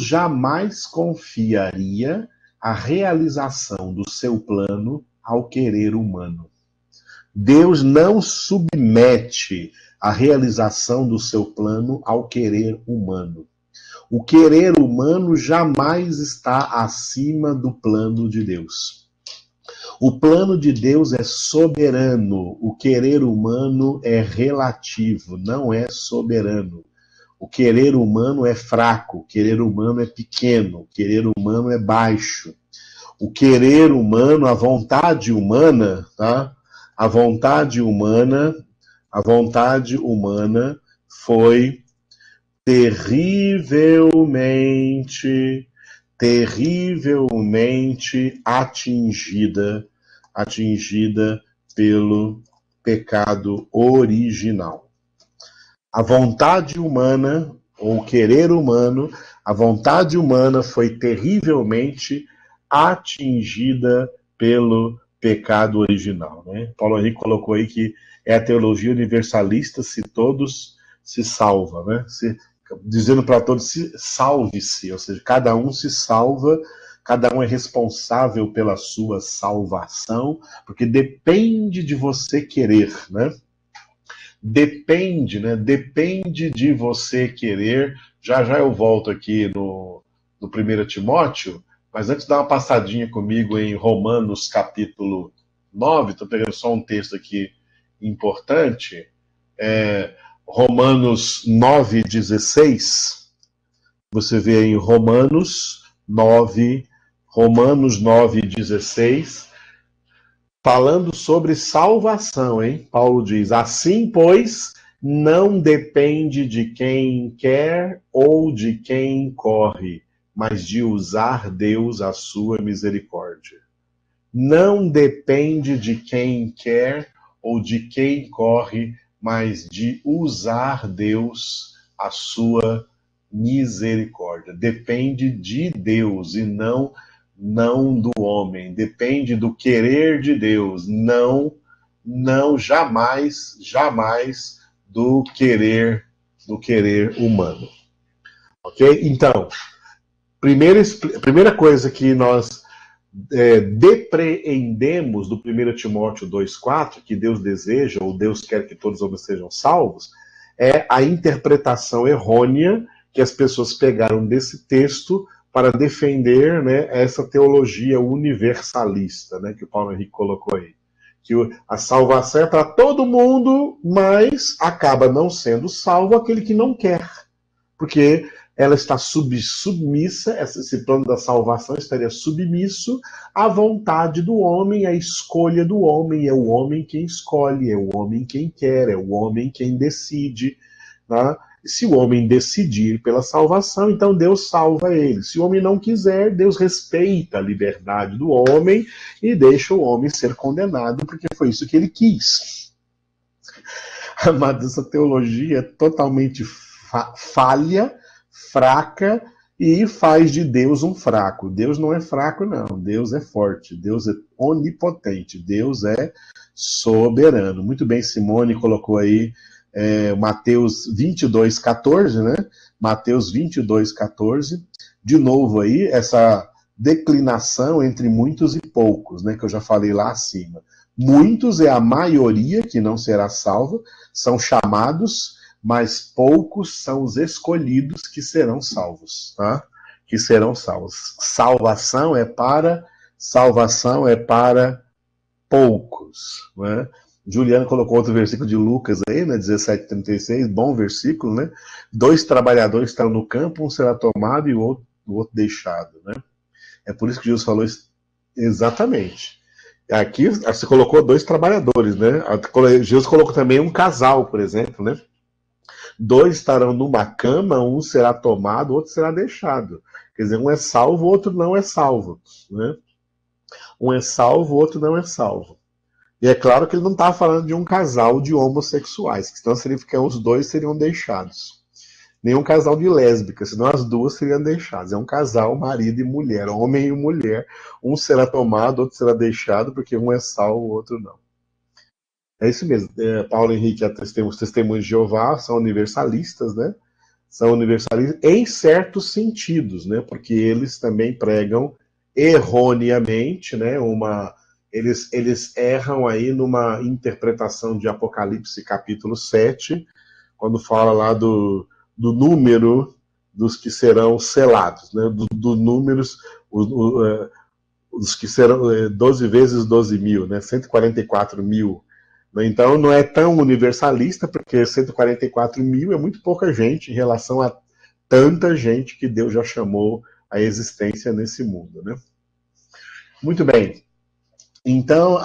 jamais confiaria a realização do seu plano ao querer humano. Deus não submete a realização do seu plano ao querer humano. O querer humano jamais está acima do plano de Deus. O plano de Deus é soberano, o querer humano é relativo, não é soberano. O querer humano é fraco, o querer humano é pequeno, o querer humano é baixo. O querer humano, a vontade humana, tá? A vontade humana foi terrivelmente atingida pelo pecado original. A vontade humana, ou o querer humano, a vontade humana foi terrivelmente atingida pelo pecado original, né? Paulo Henrique colocou aí que é a teologia universalista, se todos se salva, né? Dizendo para todos, salve-se, ou seja, cada um se salva, cada um é responsável pela sua salvação, porque depende de você querer, né? Depende de você querer. Já eu volto aqui no 1 Timóteo, mas antes dá uma passadinha comigo em Romanos capítulo 9, estou pegando só um texto aqui importante, Romanos 9,16, você vê em Romanos 9,16, falando sobre salvação, hein? Paulo diz, assim, pois, não depende de quem quer ou de quem corre, mas de usar Deus a sua misericórdia. Não depende de quem quer ou de quem corre, mas de usar Deus a sua misericórdia. Depende de Deus e não do homem. Depende do querer de Deus, não jamais do querer humano. Ok? Então, primeira coisa que nós depreendemos do 1 Timóteo 2,4, que Deus deseja, ou Deus quer que todos os homens sejam salvos, é a interpretação errônea que as pessoas pegaram desse texto para defender, né, essa teologia universalista, né, que o Paulo Henrique colocou aí. Que a salvação é para todo mundo, mas acaba não sendo salvo aquele que não quer. Porque ela está submissa, esse plano da salvação estaria submisso à vontade do homem, à escolha do homem. É o homem quem escolhe, é o homem quem quer, é o homem quem decide. Tá? Se o homem decidir pela salvação, então Deus salva ele. Se o homem não quiser, Deus respeita a liberdade do homem e deixa o homem ser condenado, porque foi isso que ele quis. Mas essa teologia é totalmente falha, fraca, e faz de Deus um fraco. Deus não é fraco, não. Deus é forte. Deus é onipotente. Deus é soberano. Muito bem, Simone colocou aí Mateus 22,14, né? Mateus 22,14. De novo aí, essa declinação entre muitos e poucos, né? Que eu já falei lá acima. Muitos é a maioria que não será salva, são chamados, mas poucos são os escolhidos que serão salvos, tá? Que serão salvos. Salvação é para poucos, né? Juliano colocou outro versículo de Lucas aí, né, 17:36, bom versículo, né? 2 trabalhadores estão no campo, um será tomado e o outro deixado, né? É por isso que Jesus falou isso. Exatamente. Aqui você colocou 2 trabalhadores, né? Jesus colocou também um casal, por exemplo, né? 2 estarão numa cama, um será tomado, o outro será deixado. Quer dizer, um é salvo, o outro não é salvo, né? Um é salvo, o outro não é salvo. E é claro que ele não está falando de um casal de homossexuais, que senão significa que os 2 seriam deixados. Nem um casal de lésbicas, senão as 2 seriam deixadas. É um casal, marido e mulher, homem e mulher. Um será tomado, outro será deixado, porque um é salvo, o outro não. É isso mesmo. Paulo Henrique, os testemunhos de Jeová são universalistas, né? São universalistas em certos sentidos, né? Porque eles também pregam erroneamente, né? Eles erram aí numa interpretação de Apocalipse capítulo 7, quando fala lá do número dos que serão selados, né? Do números, os que serão 12 vezes 12 mil, né? 144 mil. Então não é tão universalista, porque 144 mil é muito pouca gente em relação a tanta gente que Deus já chamou à existência nesse mundo, né? Muito bem. Então,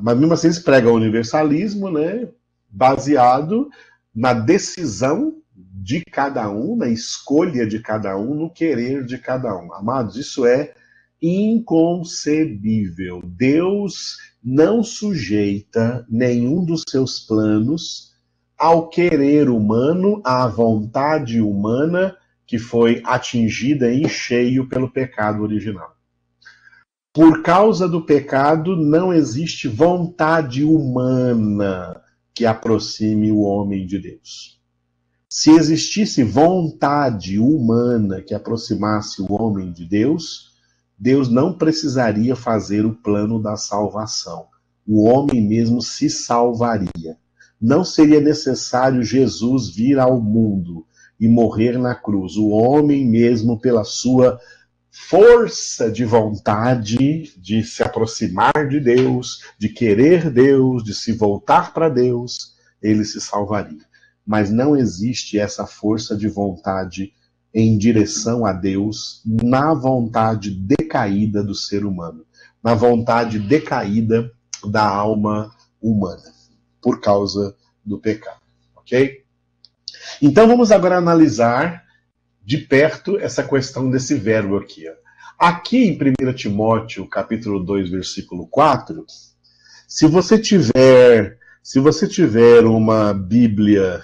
mas mesmo assim eles pregam o universalismo, né, baseado na decisão de cada um, na escolha de cada um, no querer de cada um. Amados, isso é inconcebível. Deus não sujeita nenhum dos seus planos ao querer humano, à vontade humana que foi atingida em cheio pelo pecado original. Por causa do pecado, não existe vontade humana que aproxime o homem de Deus. Se existisse vontade humana que aproximasse o homem de Deus, Deus não precisaria fazer o plano da salvação. O homem mesmo se salvaria. Não seria necessário Jesus vir ao mundo e morrer na cruz. O homem mesmo, pela sua força de vontade de se aproximar de Deus, de querer Deus, de se voltar para Deus, ele se salvaria. Mas não existe essa força de vontade em direção a Deus na vontade decaída do ser humano, na vontade decaída da alma humana, por causa do pecado, ok? Então vamos agora analisar de perto essa questão desse verbo aqui. Aqui em 1 Timóteo, capítulo 2, versículo 4, se você tiver uma Bíblia,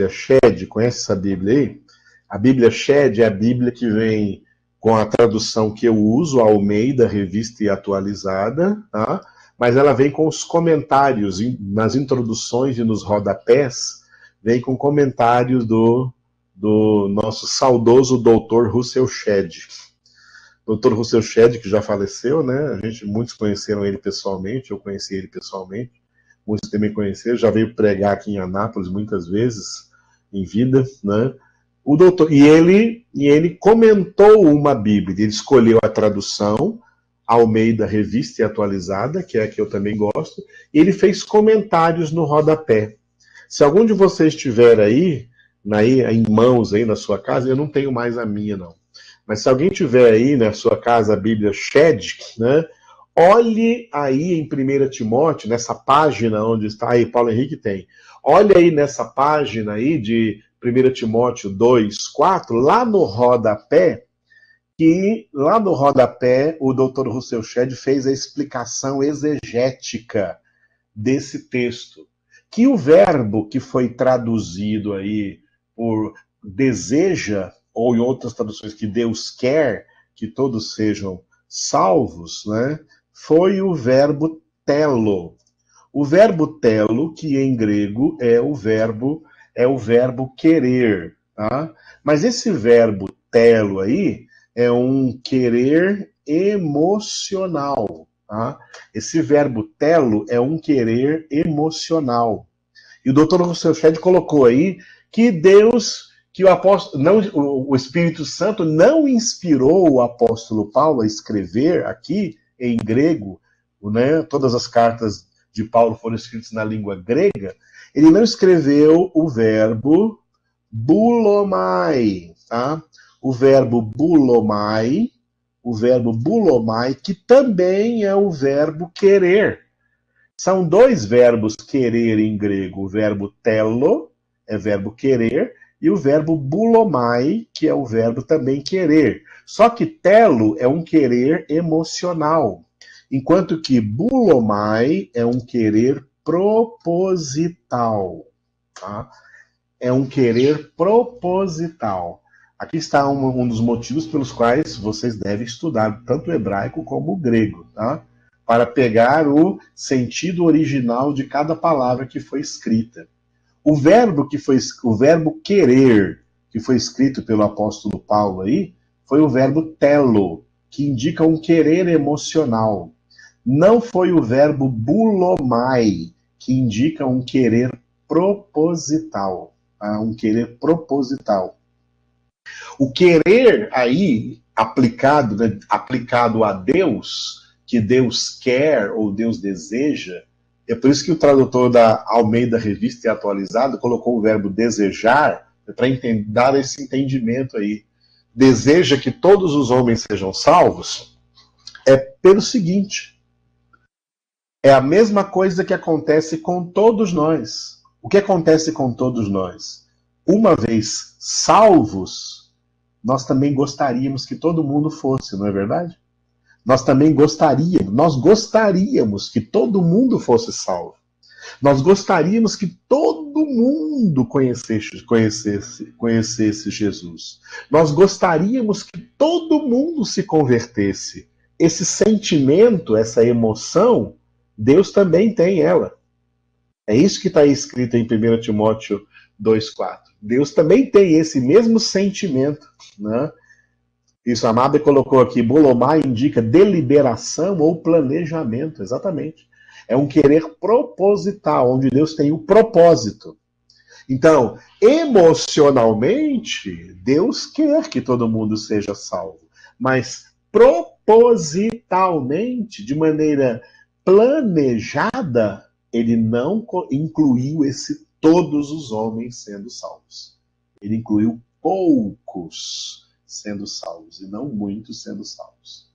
Shed, conhece essa Bíblia aí? A Bíblia Shed é a Bíblia que vem com a tradução que eu uso, a Almeida, revista e atualizada, tá? Mas ela vem com os comentários, nas introduções e nos rodapés, vem com comentários do nosso saudoso doutor Russell Shedd. Dr. Russell Shedd, que já faleceu, né? Muitos conheceram ele pessoalmente, eu conheci ele pessoalmente, muitos também conheceram, já veio pregar aqui em Anápolis muitas vezes em vida, né? O doutor, e ele comentou uma Bíblia, ele escolheu a tradução Almeida Revista e Atualizada, que é a que eu também gosto, e ele fez comentários no rodapé. Se algum de vocês tiver aí em mãos aí na sua casa, eu não tenho mais a minha, não. Mas se alguém tiver aí na sua casa a Bíblia Shedd, né, olhe aí em 1 Timóteo, nessa página onde está aí, Paulo Henrique tem. Olhe aí nessa página aí de 1 Timóteo 2:4, lá no rodapé, que lá no rodapé o Dr. Russell Shedd fez a explicação exegética desse texto. Que o verbo que foi traduzido aí por deseja, ou em outras traduções, que Deus quer que todos sejam salvos, né, foi o verbo telo. O verbo telo, que em grego é o verbo querer, tá? Mas esse verbo telo aí é um querer emocional, tá? Esse verbo telo é um querer emocional. E o Dr. Russell Shedd colocou aí que Deus, que o apóstolo, não, o Espírito Santo não inspirou o apóstolo Paulo a escrever aqui em grego, né? Todas as cartas de Paulo foram escritas na língua grega. Ele não escreveu o verbo bulomai, tá? O verbo bulomai, que também é o verbo querer. São dois verbos querer em grego. O verbo telo é verbo querer e o verbo bulomai, que é o verbo também querer. Só que telo é um querer emocional, enquanto que bulomai é um querer proposital. Tá? É um querer proposital. Aqui está um dos motivos pelos quais vocês devem estudar tanto o hebraico como o grego, tá? Para pegar o sentido original de cada palavra que foi escrita. O verbo querer, que foi escrito pelo apóstolo Paulo aí, foi o verbo telo, que indica um querer emocional. Não foi o verbo bulomai, que indica um querer proposital. Tá? Um querer proposital. O querer aí, aplicado a Deus, que Deus quer ou Deus deseja, é por isso que o tradutor da Almeida Revista e Atualizada colocou o verbo desejar, para dar esse entendimento aí. Deseja que todos os homens sejam salvos, é pelo seguinte, é a mesma coisa que acontece com todos nós. O que acontece com todos nós? Uma vez salvos, nós também gostaríamos que todo mundo fosse, não é verdade? Nós gostaríamos que todo mundo fosse salvo. Nós gostaríamos que todo mundo conhecesse Jesus. Nós gostaríamos que todo mundo se convertesse. Esse sentimento, essa emoção, Deus também tem ela. É isso que está escrito em 1 Timóteo 2:4. Deus também tem esse mesmo sentimento, né? Isso, a Mábia colocou aqui, bulomai indica deliberação ou planejamento, exatamente. É um querer proposital, onde Deus tem o propósito. Então, emocionalmente, Deus quer que todo mundo seja salvo, mas propositalmente, de maneira planejada, ele não incluiu todos os homens sendo salvos. Ele incluiu poucos sendo salvos, e não muitos sendo salvos.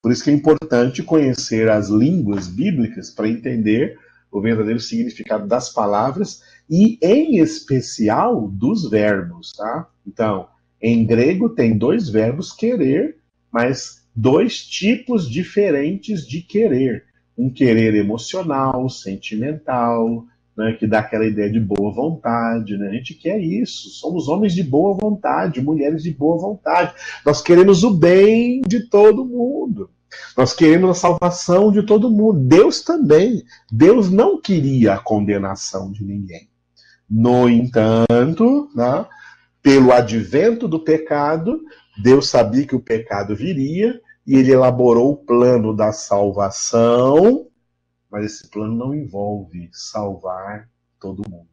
Por isso que é importante conhecer as línguas bíblicas para entender o verdadeiro significado das palavras e, em especial, dos verbos, tá? Então, em grego tem dois verbos querer, mas dois tipos diferentes de querer. Um querer emocional, sentimental, né, que dá aquela ideia de boa vontade, né? A gente quer isso, somos homens de boa vontade, mulheres de boa vontade. Nós queremos o bem de todo mundo. Nós queremos a salvação de todo mundo. Deus também. Deus não queria a condenação de ninguém. No entanto, né, pelo advento do pecado, Deus sabia que o pecado viria e ele elaborou o plano da salvação, mas esse plano não envolve salvar todo mundo.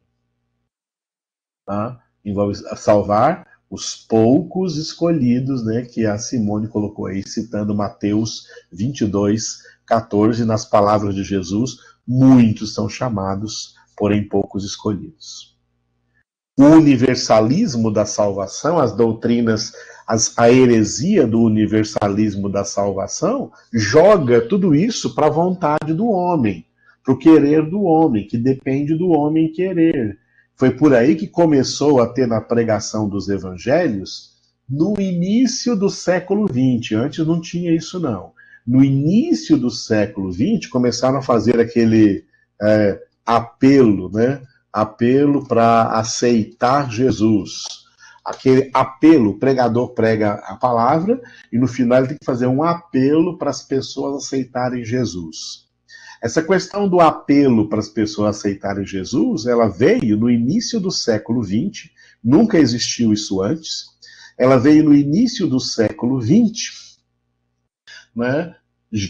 Tá? Envolve salvar os poucos escolhidos, né, que a Simone colocou aí, citando Mateus 22, 14, nas palavras de Jesus, muitos são chamados, porém poucos escolhidos. O universalismo da salvação, as doutrinas, a heresia do universalismo da salvação, joga tudo isso para a vontade do homem, para o querer do homem, que depende do homem querer. Foi por aí que começou a ter na pregação dos evangelhos no início do século XX. Antes não tinha isso, não. No início do século XX, começaram a fazer aquele apelo, né? Apelo para aceitar Jesus. Aquele apelo, o pregador prega a palavra e no final ele tem que fazer um apelo para as pessoas aceitarem Jesus. Essa questão do apelo para as pessoas aceitarem Jesus, ela veio no início do século XX, nunca existiu isso antes, ela veio no início do século XX, né?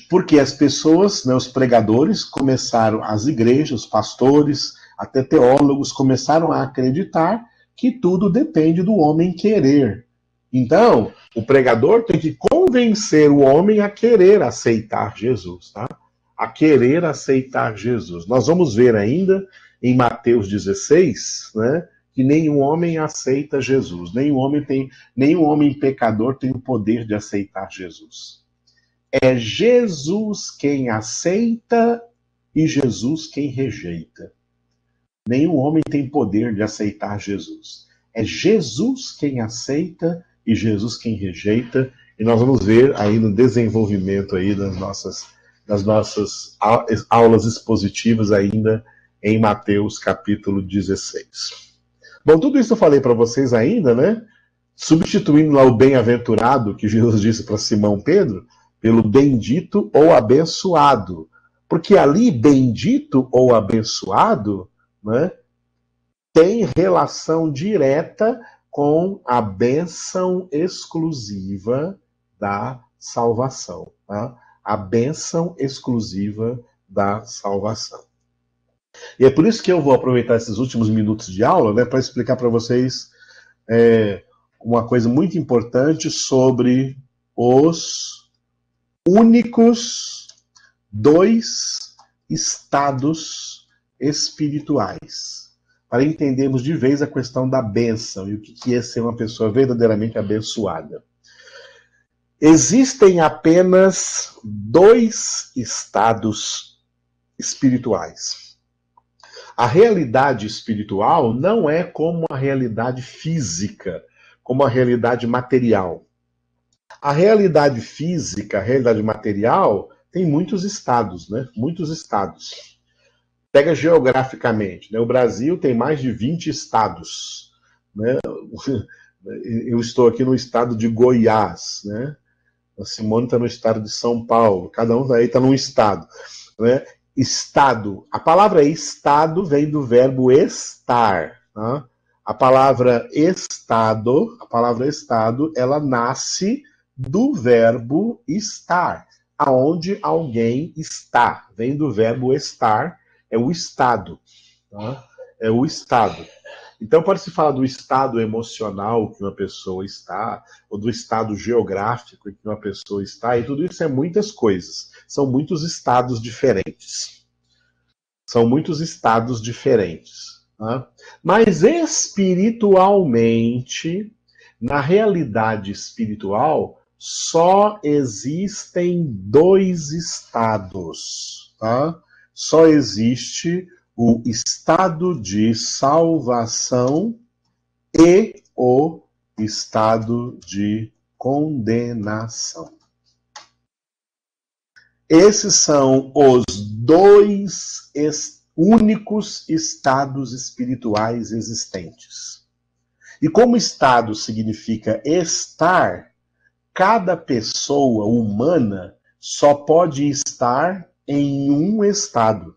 Porque as pessoas, né, os pregadores, começaram, as igrejas, os pastores, até teólogos, começaram a acreditar que tudo depende do homem querer. Então, o pregador tem que convencer o homem a querer aceitar Jesus, tá? A querer aceitar Jesus. Nós vamos ver ainda em Mateus 16, né, que nenhum homem aceita Jesus, nenhum homem pecador tem o poder de aceitar Jesus. É Jesus quem aceita e Jesus quem rejeita. Nenhum homem tem poder de aceitar Jesus. É Jesus quem aceita e Jesus quem rejeita. E nós vamos ver aí no desenvolvimento aí das nossas aulas expositivas ainda em Mateus capítulo 16. Bom, tudo isso eu falei para vocês ainda, né? Substituindo lá o bem-aventurado que Jesus disse para Simão Pedro, pelo bendito ou abençoado. Porque ali, bendito ou abençoado, né, tem relação direta com a bênção exclusiva da salvação. Tá? A bênção exclusiva da salvação. E é por isso que eu vou aproveitar esses últimos minutos de aula, né, para explicar para vocês uma coisa muito importante sobre os únicos 2 estados espirituais, para entendermos de vez a questão da bênção e o que é ser uma pessoa verdadeiramente abençoada. Existem apenas 2 estados espirituais. A realidade espiritual não é como a realidade física, como a realidade material. A realidade física, a realidade material, tem muitos estados, né? Muitos estados. Pega geograficamente, né? O Brasil tem mais de 20 estados, né? Eu estou aqui no estado de Goiás, né? A Simone está no estado de São Paulo, cada um aí está num estado, né? Estado, a palavra estado vem do verbo estar, tá? A palavra estado, ela nasce do verbo estar, aonde alguém está, vem do verbo estar, é o estado, tá? É o estado. Então pode-se falar do estado emocional que uma pessoa está, ou do estado geográfico que uma pessoa está, e tudo isso é muitas coisas. São muitos estados diferentes. São muitos estados diferentes. Tá? Mas espiritualmente, na realidade espiritual, só existem 2 estados. Tá? Só existe o estado de salvação e o estado de condenação. Esses são os 2 únicos estados espirituais existentes. E como estado significa estar, cada pessoa humana só pode estar em um estado.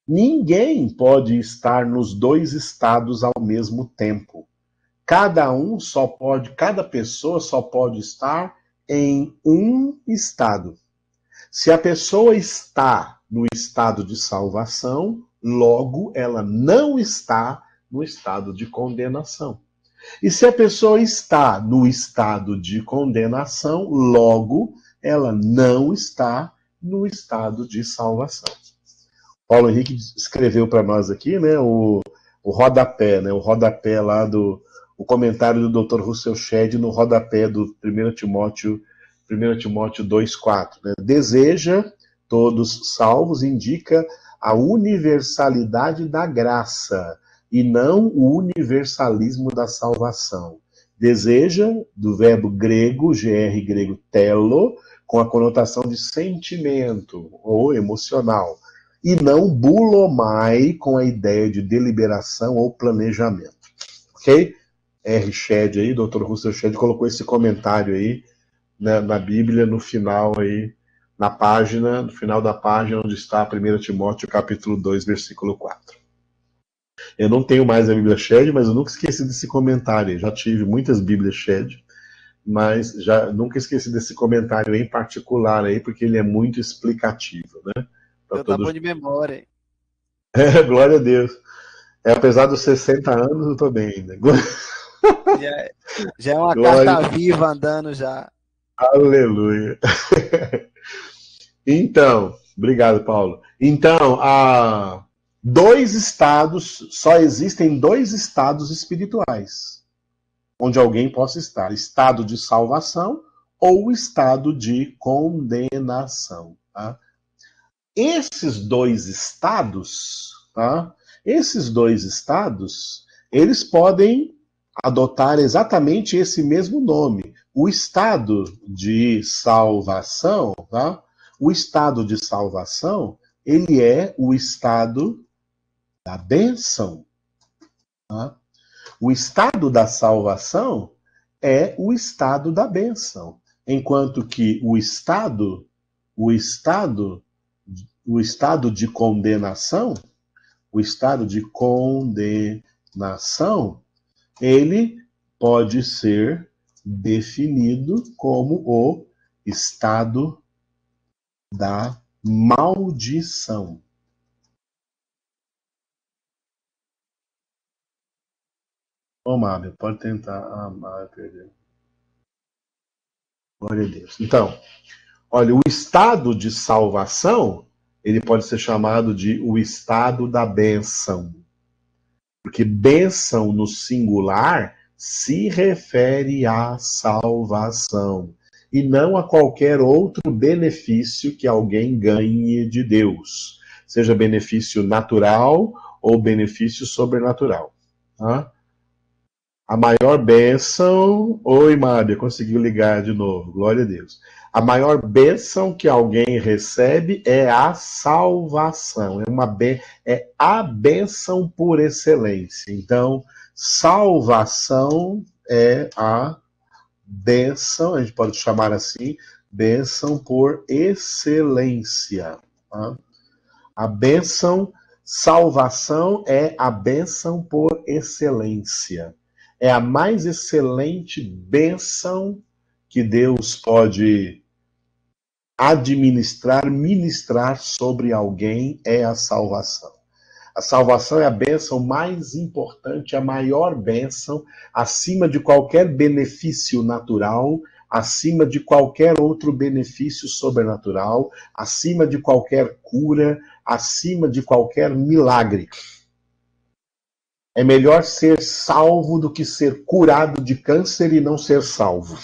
Ninguém pode estar nos 2 estados ao mesmo tempo. cada pessoa só pode estar em um estado. Se a pessoa está no estado de salvação, logo ela não está no estado de condenação. E se a pessoa está no estado de condenação, logo ela não está no estado de salvação. Paulo Henrique escreveu para nós aqui, né, o rodapé, né, o rodapé lá o comentário do Dr. Russell Shedd no rodapé do 1 Timóteo 2,4. Né? Deseja todos salvos, indica a universalidade da graça e não o universalismo da salvação. Deseja, do verbo grego, gr grego telo, com a conotação de sentimento ou emocional, e não bulomai, com a ideia de deliberação ou planejamento. Ok? R. Shedd aí, Dr. Russell Shedd, colocou esse comentário aí, né, na Bíblia, no final aí, no final da página onde está 1 Timóteo capítulo 2, versículo 4. Eu não tenho mais a Bíblia Shedd, mas eu nunca esqueci desse comentário aí. Já tive muitas Bíblias Shedd, mas nunca esqueci desse comentário em particular aí, porque ele é muito explicativo, né? Eu tô bom de memória. Glória a Deus. Apesar dos 60 anos, eu tô bem ainda. Já é uma Glória. carta viva andando já. Aleluia. Então, obrigado, Paulo. Então, só existem dois estados espirituais onde alguém possa estar: estado de salvação ou estado de condenação. Tá? Esses dois estados, eles podem adotar exatamente esse mesmo nome. O estado de salvação, tá? O estado de salvação, ele é o estado da bênção. Tá? O estado da salvação é o estado da bênção. Enquanto que o estado de condenação, ele pode ser definido como o estado da maldição. Ô, Mábio, pode tentar. Mábio perdeu. Glória a Deus. Então, olha, o estado de salvação, ele pode ser chamado de o estado da bênção. Porque bênção no singular se refere à salvação e não a qualquer outro benefício que alguém ganhe de Deus, seja benefício natural ou benefício sobrenatural. Tá? A maior bênção... Oi, Mábia, conseguiu ligar de novo, glória a Deus. A maior bênção que alguém recebe é a salvação, é a bênção por excelência. Então, salvação é a bênção, a gente pode chamar assim, bênção por excelência. Tá? A bênção, salvação é a bênção por excelência. É a mais excelente bênção que Deus pode ministrar sobre alguém, é a salvação. A salvação é a bênção mais importante, a maior bênção, acima de qualquer benefício natural, acima de qualquer outro benefício sobrenatural, acima de qualquer cura, acima de qualquer milagre. É melhor ser salvo do que ser curado de câncer e não ser salvo.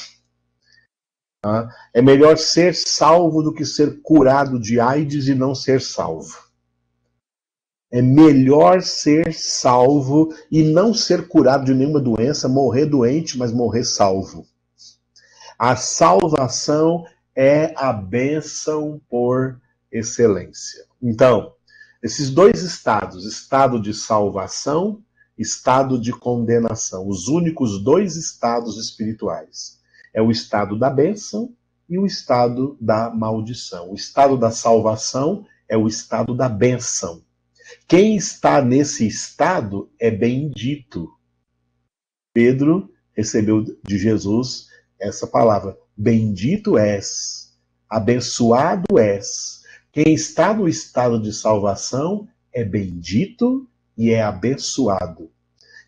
É melhor ser salvo do que ser curado de AIDS e não ser salvo. É melhor ser salvo e não ser curado de nenhuma doença, morrer doente, mas morrer salvo. A salvação é a bênção por excelência. Então, esses dois estados, estado de salvação, estado de condenação, os únicos dois estados espirituais. É o estado da bênção e o estado da maldição. O estado da salvação é o estado da bênção. Quem está nesse estado é bendito. Pedro recebeu de Jesus essa palavra: bendito és, abençoado és. Quem está no estado de salvação é bendito e é abençoado.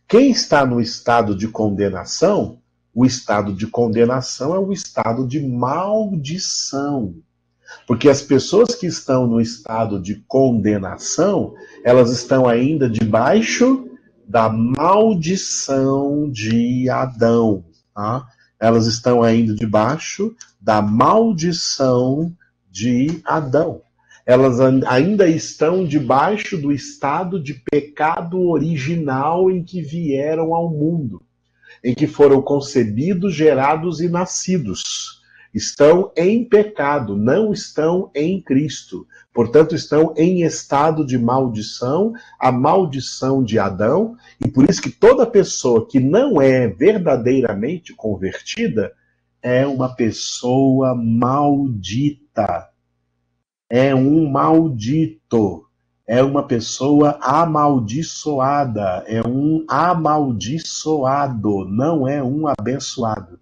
Quem está no estado de condenação, o estado de condenação é o estado de maldição. Porque as pessoas que estão no estado de condenação, elas estão ainda debaixo da maldição de Adão. Tá? Elas estão ainda debaixo da maldição de Adão. Elas ainda estão debaixo do estado de pecado original em que vieram ao mundo, em que foram concebidos, gerados e nascidos. Estão em pecado, não estão em Cristo. Portanto, estão em estado de maldição, a maldição de Adão, e por isso que toda pessoa que não é verdadeiramente convertida é uma pessoa maldita. É um maldito. É uma pessoa amaldiçoada. É um amaldiçoado. Não é um abençoado.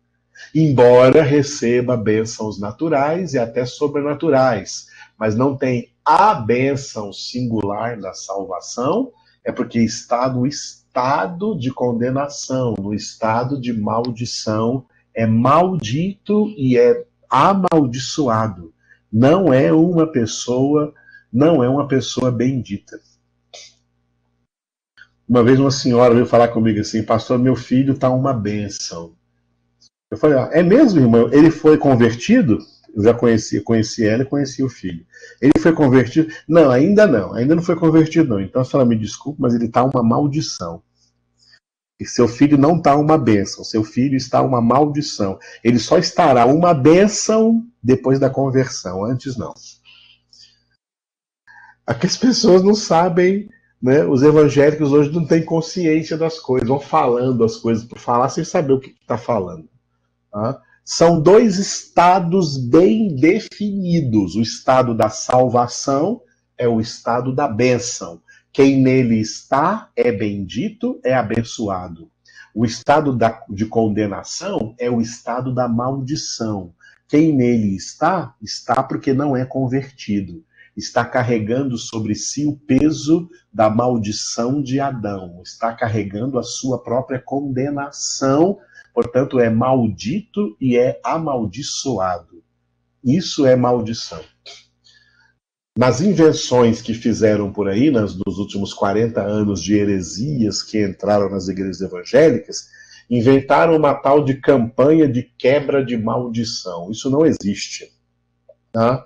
Embora receba bênçãos naturais e até sobrenaturais, mas não tem a bênção singular da salvação, é porque está no estado de condenação, no estado de maldição, é maldito e é amaldiçoado. Não é uma pessoa bendita. Uma vez uma senhora veio falar comigo assim: pastor, meu filho está uma bênção. Eu falei: é mesmo, irmão? Ele foi convertido? Eu já conheci ela e conheci o filho. Ele foi convertido? Não, ainda não foi convertido não. Então a senhora me desculpe, mas ele está uma maldição. E seu filho não está uma bênção, seu filho está uma maldição. Ele só estará uma bênção depois da conversão, antes não. Aqui as pessoas não sabem, né? Os evangélicos hoje não têm consciência das coisas, vão falando as coisas por falar sem saber o que está falando. Tá? São dois estados bem definidos. O estado da salvação é o estado da bênção. Quem nele está é bendito, é abençoado. O estado de condenação é o estado da maldição. Quem nele está, está porque não é convertido. Está carregando sobre si o peso da maldição de Adão. Está carregando a sua própria condenação. Portanto, é maldito e é amaldiçoado. Isso é maldição. Nas invenções que fizeram por aí, nos últimos 40 anos de heresias que entraram nas igrejas evangélicas, inventaram uma tal de campanha de quebra de maldição. Isso não existe. Tá?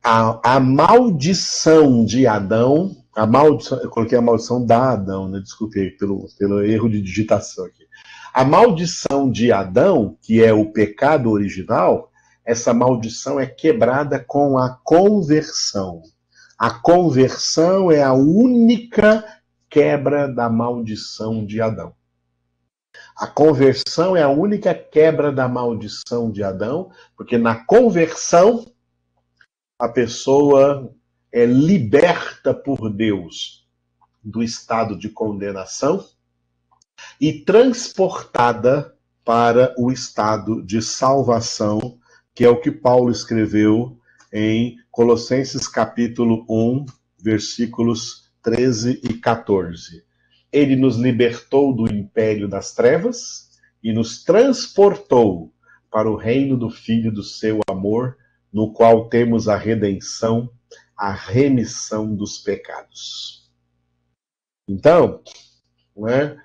A maldição de Adão, eu coloquei a maldição da Adão, né? Desculpe pelo erro de digitação aqui. A maldição de Adão, que é o pecado original, essa maldição é quebrada com a conversão. A conversão é a única quebra da maldição de Adão. A conversão é a única quebra da maldição de Adão, porque na conversão a pessoa é liberta por Deus do estado de condenação e transportada para o estado de salvação, que é o que Paulo escreveu em Colossenses capítulo 1, versículos 13 e 14. Ele nos libertou do império das trevas e nos transportou para o reino do Filho do seu amor, no qual temos a redenção, a remissão dos pecados. Então, não é?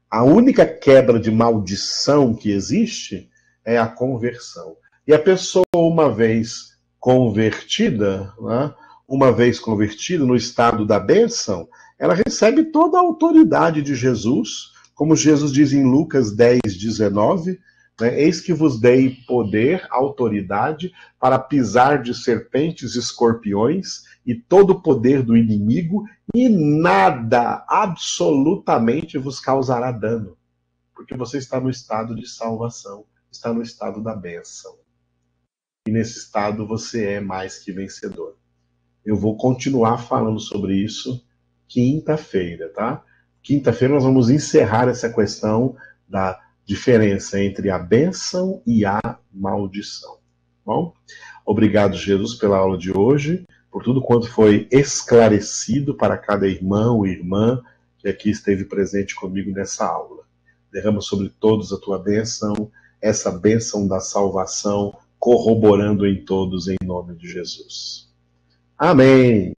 A única quebra de maldição que existe é a conversão. E a pessoa, uma vez convertida, né, no estado da bênção, ela recebe toda a autoridade de Jesus, como Jesus diz em Lucas 10, 19, né, eis que vos dei poder, autoridade, para pisar de serpentes e escorpiões, e todo o poder do inimigo, e nada, absolutamente, vos causará dano. Porque você está no estado de salvação, está no estado da bênção. E nesse estado você é mais que vencedor. Eu vou continuar falando sobre isso quinta-feira, tá? Quinta-feira nós vamos encerrar essa questão da diferença entre a bênção e a maldição. Bom, obrigado, Jesus, pela aula de hoje, por tudo quanto foi esclarecido para cada irmão e irmã que aqui esteve presente comigo nessa aula. Derrama sobre todos a tua bênção, essa bênção da salvação, corroborando em todos em nome de Jesus. Amém.